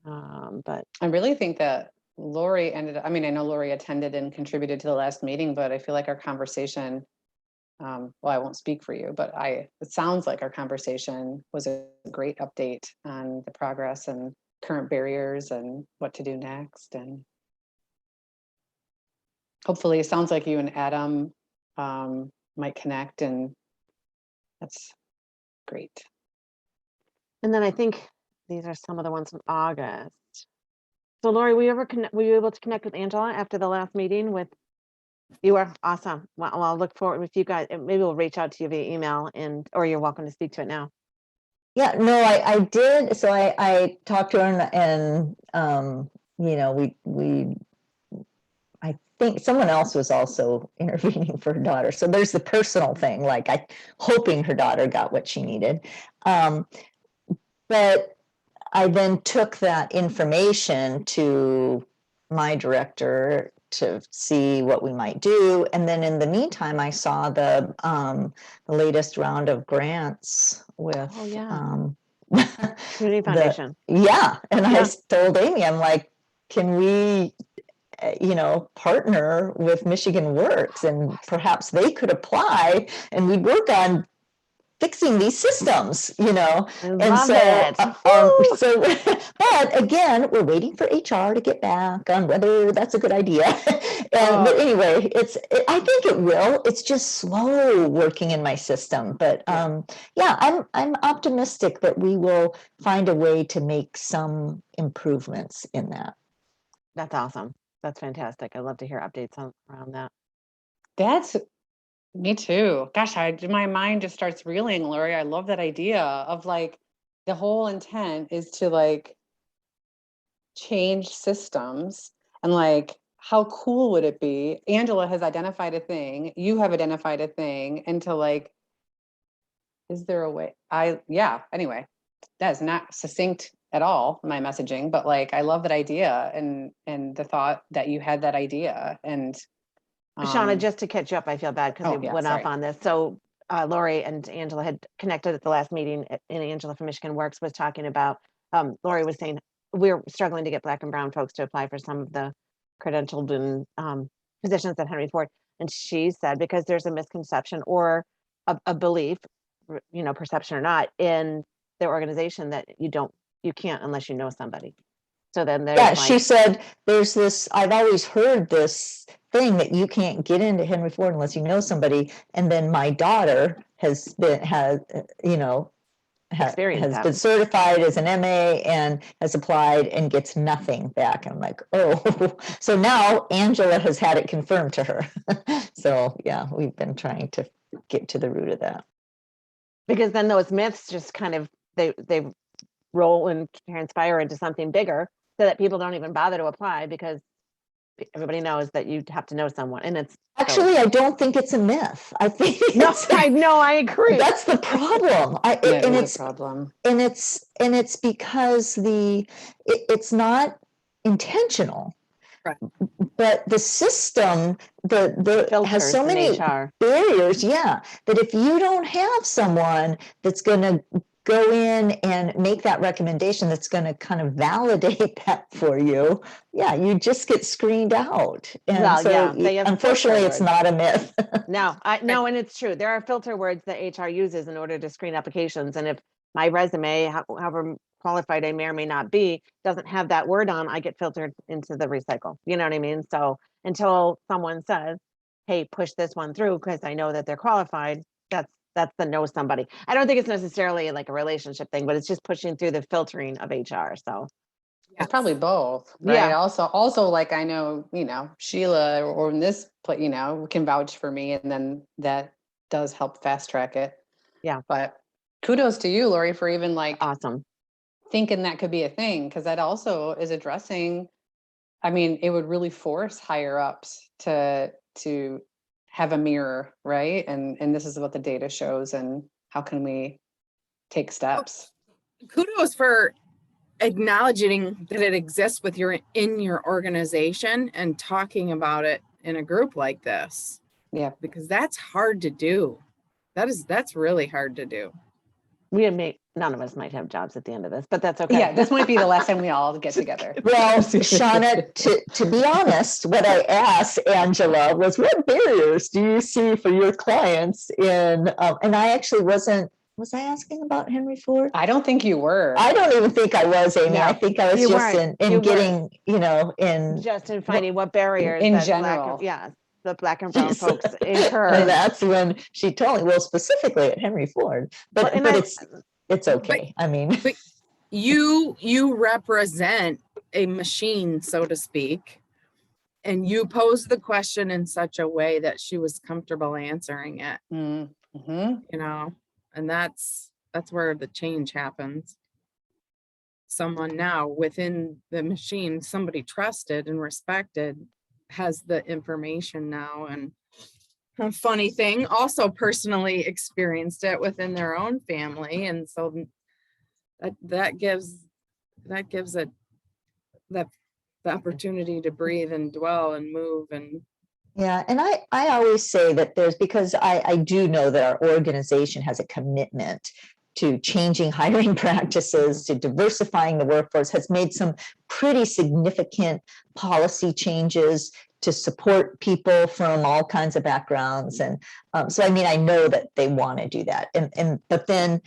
But I really think that Lori I mean, I know Lori attended and contributed to the last meeting, but I feel like our conversation, well, I won't speak for you, but it sounds like our conversation was a great update on the progress and current barriers and what to do next. And hopefully it sounds like you and Adam might connect, and that's great. and then I think these are some of the ones from August. So Lori, were you able to connect with Angela after the last meeting with? You were awesome. Well, I'll look forward with you guys. Maybe we'll reach out to you via email, or you're welcome to speak to it now. Yeah, no, I did. So I talked to her, and you know, I think someone else was also intervening for her daughter. So there's the personal thing, like hoping her daughter got what she needed. But I then took that information to my director to see what we might do. And then in the meantime, I saw the latest round of grants with Oh, yeah. Community Foundation. Yeah. And Yeah. I told Amy, I'm like, can we, you know, partner with Michigan Works, and perhaps they could apply and we'd work on fixing these systems, you know. I And love so, it. but again, we're waiting for HR to get back on whether that's a good idea. But Oh. anyway, I think it will. It's just slow working in my system. But yeah, I'm optimistic that we will find a way to make some improvements in that. That's awesome. That's fantastic. I love to hear updates around that. That's me too. Gosh, my mind just starts reeling, Lori. I love that idea of like the whole intent is to like change systems and like how cool would it be? Angela has identified a thing, you have identified a thing, and to like, is there a way? Anyway, that is not succinct at all, my messaging, but like I love that idea and the thought that you had that idea. And Shauna, just to catch you up, I feel bad because we went off sorry. on this. So Lori and Angela had connected at the last meeting, and Angela from Michigan Works was talking about, Lori was saying, we're struggling to get Black and brown folks to apply for some of the credentialed and positions at Henry Ford. And she said, because there's a misconception or a belief, perception or not, in their organization that you can't unless you know somebody. So then there's Yeah, she said, there's this, I've always heard this thing that you can't get into Henry Ford unless you know somebody. And then my daughter has been certified as an MA and has applied and gets nothing back. I'm like, oh, so now Angela has had it confirmed to her. So yeah, we've been trying to get to the root of that. Because then those myths just kind of, they roll and transpire into something bigger so that people don't even bother to apply because everybody knows that you have to know someone. And it's actually, I don't think it's a myth. I think I agree. That's the problem. It's a problem. And it's because it's not intentional. Right. But the system has so many barriers, that if you don't have someone that's going to go in and make that recommendation that's going to kind of validate that for you, you just get screened out. And unfortunately, it's not a myth. No, and it's true. There are filter words that HR uses in order to screen applications. And if my resume, however qualified I may or may not be, doesn't have that word on, I get filtered into the recycle. You know what I mean? So until someone says, hey, push this one through because I know that they're qualified, that's the know somebody. I don't think it's necessarily like a relationship thing, but it's just pushing through the filtering of HR. So it's probably both, right? Also like I know, Sheila or in this, can vouch for me, and then that does help fast track it. Yeah. But kudos to you, Lori, for even like awesome thinking that could be a thing, because that also is addressing. I mean, it would really force higher ups to have a mirror, right? And this is what the data shows, and how can we take steps? Kudos for acknowledging that it exists in your organization and talking about it in a group like this. Yeah, because that's hard to do. That's really hard to do. None of us might have jobs at the end of this, but that's okay. Yeah, this might be the last time we all get together. Well, Shauna, to be honest, what I asked Angela was, what barriers do you see for your clients in, and I actually was I asking about Henry Ford? I don't think you were. I don't even think I was, Amy. No, I think I was just in getting, just in finding what barriers in general. The Black and brown folks incur. And that's when she told me, well, specifically at Henry Ford, but it's okay. But you represent a machine, so to speak, and you pose the question in such a way that she was comfortable answering it. Mm-hmm. And that's where the change happens. Someone now within the machine, somebody trusted and respected, has the information now. And a funny thing, also personally experienced it within their own family, and so that gives it the opportunity to breathe and dwell and move. And and I always say that because I do know that our organization has a commitment to changing hiring practices, to diversifying the workforce, has made some pretty significant policy changes to support people from all kinds of backgrounds. And so, I know that they want to do that. But then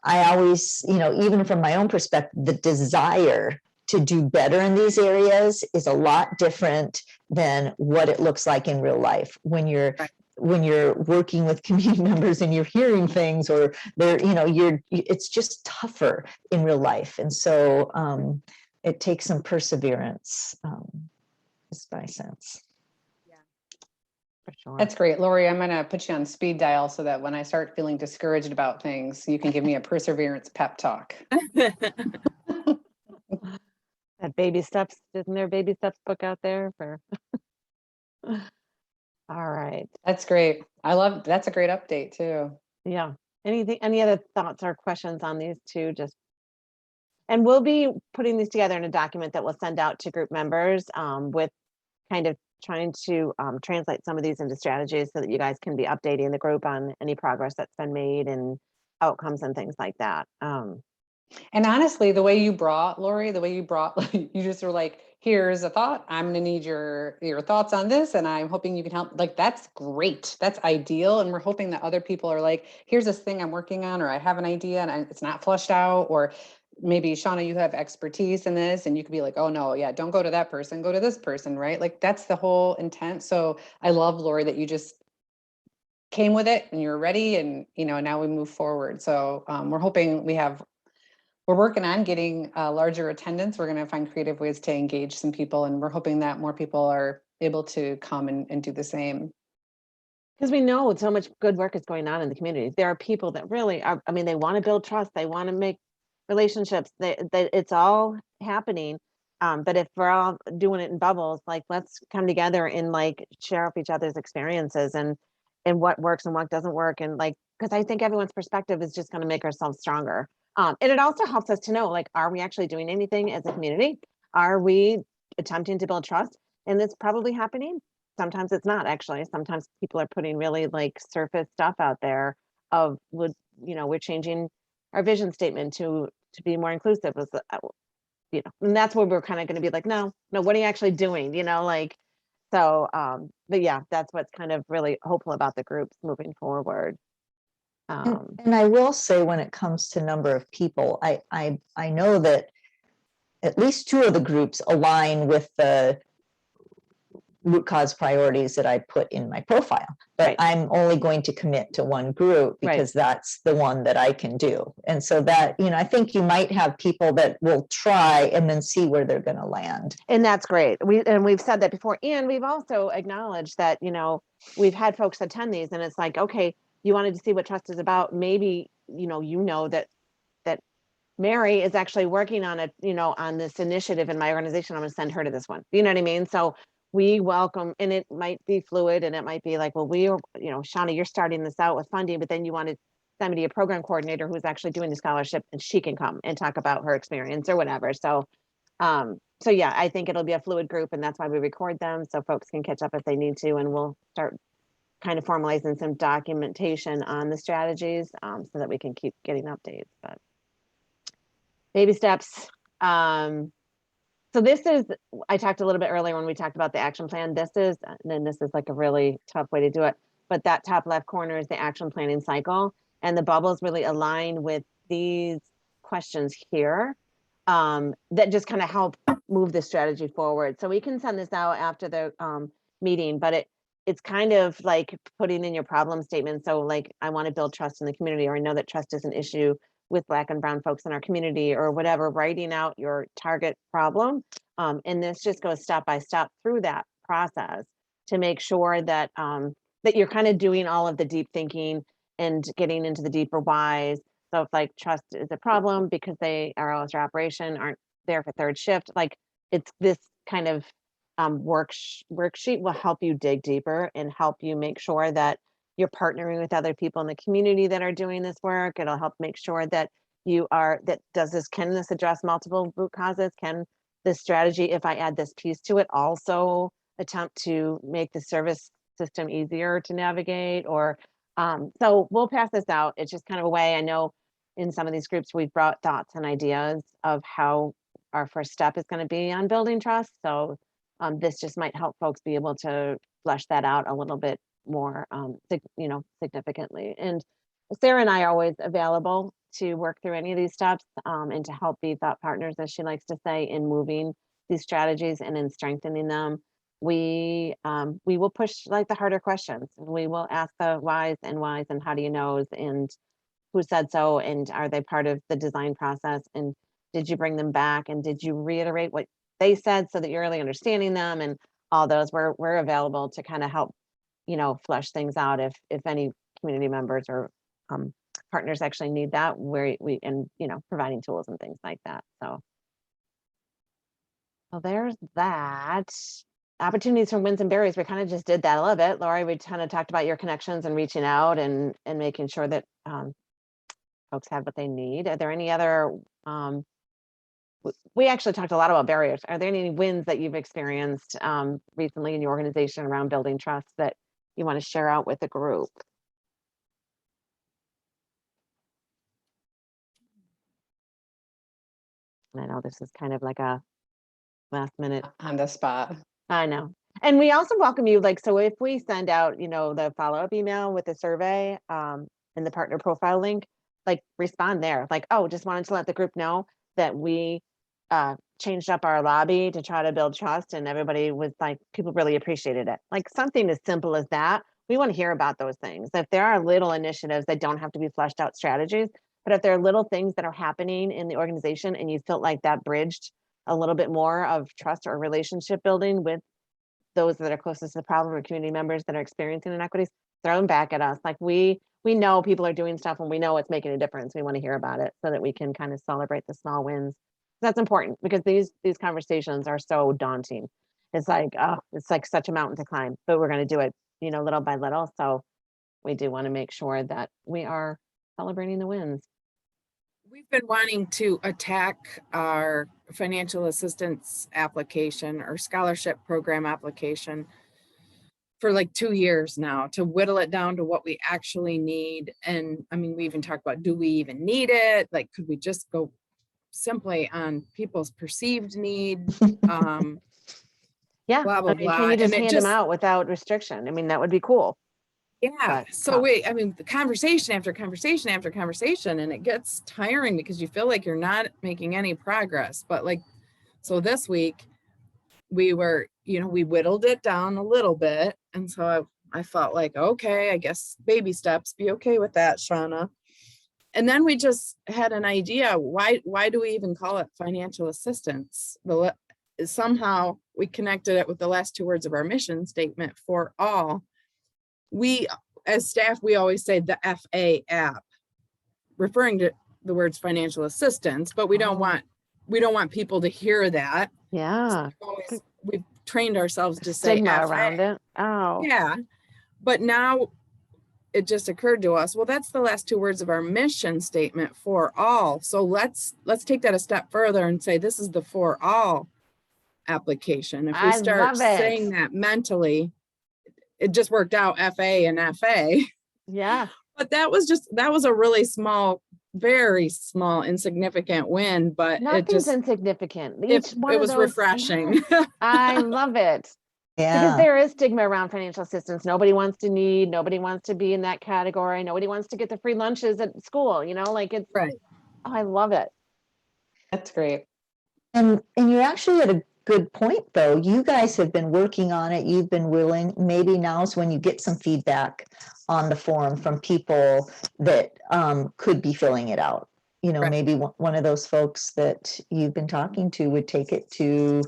I always, even from my own perspective, the desire to do better in these areas is a lot different than what it looks like in real life when you're Right. when you're working with community members and you're hearing things, or they're, it's just tougher in real life. And so it takes some perseverance, is my sense. For sure. That's great. Lori, I'm going to put you on speed dial so that when I start feeling discouraged about things, you can give me a perseverance pep talk. That baby steps, isn't there a baby steps book out there for? All right. That's great. That's a great update too. Yeah. Any other thoughts or questions on these two? And we'll be putting these together in a document that we'll send out to group members with kind of trying to translate some of these into strategies so that you guys can be updating the group on any progress that's been made and outcomes and things like that. And honestly, the way you brought, Lori, you just were like, here's a thought. I'm going to need your thoughts on this. And I'm hoping you can help. Like, that's great. That's ideal. And we're hoping that other people are like, here's this thing I'm working on, or I have an idea and it's not flushed out, or maybe Shauna, you have expertise in this and you could be like, oh no, yeah, don't go to that person, go to this person, right? Like that's the whole intent. So I love, Lori, that you just came with it and you're ready, and now we move forward. So we're hoping we're working on getting larger attendance. We're going to find creative ways to engage some people, and we're hoping that more people are able to come and do the same. Because we know so much good work is going on in the community. There are people that really are, I mean, they want to build trust, they want to make relationships, it's all happening. But if we're all doing it in bubbles, like let's come together and like share up each other's experiences and what works and what doesn't work. And like, because I think everyone's perspective is just going to make ourselves stronger. And it also helps us to know, like, are we actually doing anything as a community? Are we attempting to build trust? And it's probably happening. Sometimes it's not actually. Sometimes people are putting really like surface stuff out there of we're changing our vision statement to be more inclusive, and that's where we're kind of going to be like, no, what are you actually doing? But yeah, that's what's kind of really hopeful about the groups moving forward. And I will say, when it comes to number of people, I know that at least two of the groups align with the root cause priorities that I put in my profile, but Right. I'm only going to commit to one group because that's the one that I can do. And so that, I think you might have people that will try and then see where they're going to land. And that's great. We've said that before, and we've also acknowledged that, we've had folks attend these and it's like, okay, you wanted to see what trust is about. Maybe, that Mary is actually working on on this initiative in my organization. I'm going to send her to this one. You know what I mean? So we welcome, and it might be fluid, and it might be like, well, Shauna, you're starting this out with funding, but then you want to send me to a program coordinator who's actually doing the scholarship, and she can come and talk about her experience or whatever. So yeah, I think it'll be a fluid group, and that's why we record them so folks can catch up if they need to, and we'll start kind of formalizing some documentation on the strategies so that we can keep getting updates. But baby steps. So this is, I talked a little bit earlier when we talked about the action plan. This is like a really tough way to do it, but that top left corner is the action planning cycle, and the bubbles really align with these questions here that just kind of help move the strategy forward. So we can send this out after the meeting, but it's kind of like putting in your problem statement. So like, I want to build trust in the community, or I know that trust is an issue with Black and brown folks in our community, or whatever, writing out your target problem. And this just goes step by step through that process to make sure that that you're kind of doing all of the deep thinking and getting into the deeper whys. So if like trust is a problem because they are hours of operation aren't there for third shift, like it's this kind of worksheet will help you dig deeper and help you make sure that you're partnering with other people in the community that are doing this work. It'll help make sure that can this address multiple root causes? Can this strategy, if I add this piece to it, also attempt to make the service system easier to navigate? Or so we'll pass this out. It's just kind of a way. I know in some of these groups we've brought thoughts and ideas of how our first step is going to be on building trust. So this just might help folks be able to flesh that out a little bit more significantly. And Sarah and I are always available to work through any of these steps and to help be thought partners, as she likes to say, in moving these strategies and in strengthening them, we will push like the harder questions. We will ask the whys and how do you knows and who said so and are they part of the design process and did you bring them back and did you reiterate what they said so that you're really understanding them and all those. We're available to kind of help, flesh things out if any community members or partners actually need that, where we and providing tools and things like that. So well, there's that. Opportunities for wins and barriers. We kind of just did that a little bit. Lori, we kind of talked about your connections and reaching out and making sure that folks have what they need. Are there any other we actually talked a lot about barriers. Are there any wins that you've experienced recently in your organization around building trust that you want to share out with the group? And I know this is kind of like a last minute. On the spot. I know. And we also welcome you, like, so if we send out, the follow-up email with the survey and the partner profile link, like respond there, like, oh, just wanted to let the group know that we changed up our lobby to try to build trust and everybody was like, people really appreciated it. Like something as simple as that. We want to hear about those things. If there are little initiatives that don't have to be fleshed out strategies, but if there are little things that are happening in the organization and you felt like that bridged a little bit more of trust or relationship building with those that are closest to the problem or community members that are experiencing inequities, throw them back at us. Like we know people are doing stuff and we know it's making a difference. We want to hear about it so that we can kind of celebrate the small wins. That's important because these conversations are so daunting. It's like, oh, it's like such a mountain to climb, but we're going to do it, little by little. So we do want to make sure that we are celebrating the wins. We've been wanting to attack our financial assistance application or scholarship program application for like 2 years now to whittle it down to what we actually need. And I mean, we even talked about, do we even need it? Like, could we just go simply on people's perceived need? Yeah. Blah, blah, I mean, blah. can you just And it hand them out without restriction? I mean, that would be cool. Yeah. But So I mean, the conversation after conversation after conversation, and it gets tiring because you feel like you're not making any progress. But like, so this week we were, we whittled it down a little bit. And so I felt like, okay, I guess baby steps, be okay with that, Shauna. And then we just had an idea. Why do we even call it financial assistance? Somehow we connected it with the last 2 words of our mission statement, for all. We, as staff, we always say the FA app, referring to the words financial assistance, but we don't want people to hear that. Yeah. So we've trained ourselves to say Stigma FA. around it. Oh. Yeah. But now it just occurred to us, well, that's the last 2 words of our mission statement, for all. So let's take that a step further and say this is the for all application. If we start saying that mentally, it just worked out FA and FA. Yeah. But that was a really small, very small, insignificant win, but Nothing's insignificant. it was refreshing. I love it. Yeah. Because there is stigma around financial assistance. Nobody wants to need, nobody wants to be in that category. Nobody wants to get the free lunches at school, like it's Right. Oh, I love it. That's great. And you're actually at a good point, though. You guys have been working on it. You've been willing. Maybe now's when you get some feedback on the forum from people that could be filling it out. Right. Maybe one of those folks that you've been talking to would take it to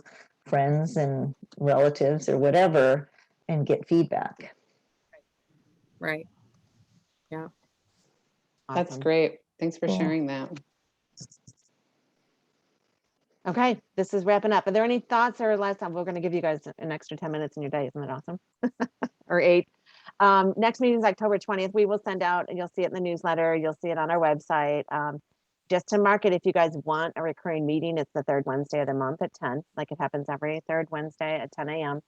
friends and relatives or whatever and get feedback. Right. Yeah. That's Awesome. great. Thanks for Cool. sharing that. Okay, this is wrapping up. Are there any thoughts or last time? We're going to give you guys an extra 10 minutes in your day. Isn't that awesome? Or 8. Next meeting is October 20th. We will send out, and you'll see it in the newsletter. You'll see it on our website. Just to mark it, if you guys want a recurring meeting, it's the 3rd Wednesday of the month at 10, like it happens every 3rd Wednesday at 10 a.m.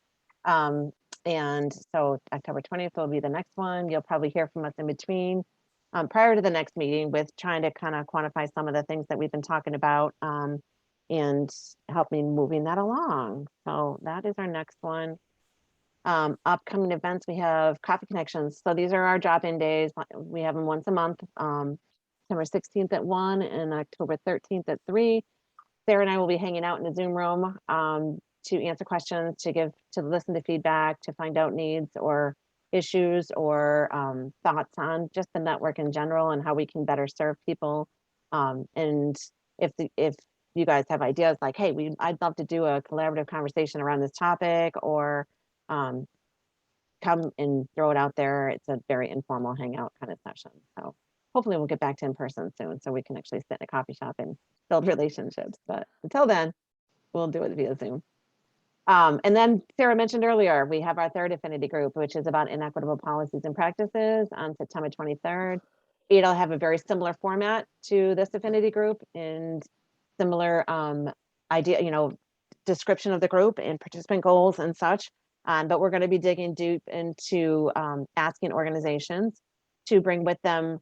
And so October 20th will be the next one. You'll probably hear from us in between prior to the next meeting with trying to kind of quantify some of the things that we've been talking about and help me moving that along. So that is our next one. Upcoming events, we have Coffee Connections. So these are our drop-in days. We have them once a month. September 16th at 1 and October 13th at 3. Sarah and I will be hanging out in the Zoom room to answer questions, to listen to feedback, to find out needs or issues or thoughts on just the network in general and how we can better serve people. And if you guys have ideas like, hey, I'd love to do a collaborative conversation around this topic, or come and throw it out there. It's a very informal hangout kind of session. So hopefully we'll get back to in person soon so we can actually sit in a coffee shop and build relationships. But until then, we'll do it via Zoom. And then Sarah mentioned earlier, we have our third affinity group, which is about inequitable policies and practices on September 23rd. It'll have a very similar format to this affinity group and similar idea, description of the group and participant goals and such. But we're going to be digging deep into asking organizations to bring with them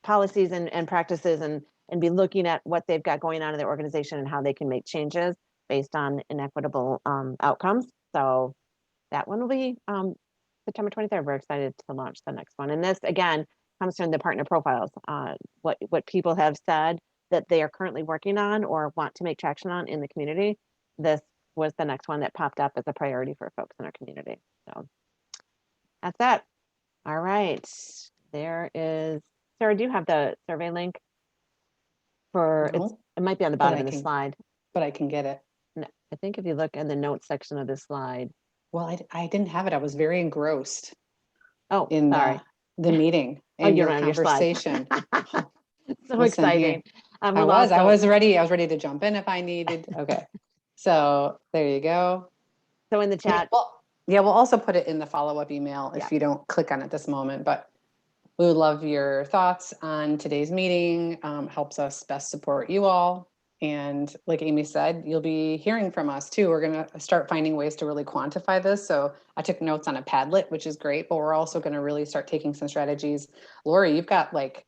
policies and practices and be looking at what they've got going on in their organization and how they can make changes based on inequitable outcomes. So that one will be September 23rd. We're excited to launch the next one. And this, again, comes from the partner profiles. What people have said that they are currently working on or want to make traction on in the community. This was the next one that popped up as a priority for folks in our community. So that's that. All right. There is, Sarah, do you have the survey link for, No, it might be on the but bottom I of the can- slide. but I can get it. No, I think if you look in the notes section of the slide. Well, I didn't have it. I was very engrossed Oh, in sorry. the meeting Oh, and you your don't have your slide. conversation. So Listen here. exciting. I We'll was also- ready. I was ready to jump in if I needed. Okay. So there you go. So in the chat, We'll also put it in the follow-up email Yeah. if you don't click on it this moment, but we would love your thoughts on today's meeting. Helps us best support you all. And like Amy said, you'll be hearing from us too. We're going to start finding ways to really quantify this. So I took notes on a Padlet, which is great, but we're also going to really start taking some strategies. Lori, you've got like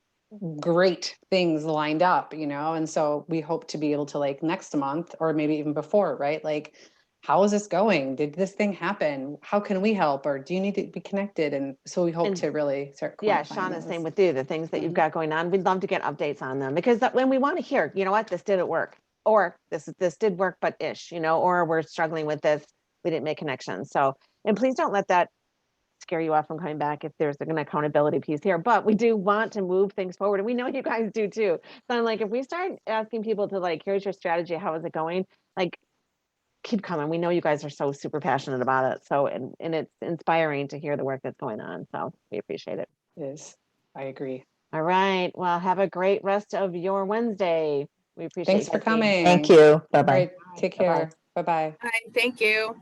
great things lined up, and so we hope to be able to, like, next month or maybe even before, right? Like, how is this going? Did this thing happen? How can we help? Or do you need to be connected? And so we hope And- to really start yeah, quantifying Shauna, those. same with you, the things that you've Mhm. got going on. We'd love to get updates on them because when we want to hear, you know what, this didn't work, or this did work, but ish, or we're struggling with this, we didn't make connections. So, and please don't let that scare you off from coming back if there's an accountability piece here, but we do want to move things forward and we know you guys do too. So I'm like, if we start asking people to, like, here's your strategy, how is it going? Like, keep coming. We know you guys are so super passionate about it. So, and it's inspiring to hear the work that's going on. So we appreciate it. I agree. All right. Well, have a great rest of your Wednesday. We appreciate Thanks for you guys being- coming. Thank you. All Bye-bye. right, take Bye-bye. care. Bye-bye. Hi, thank you.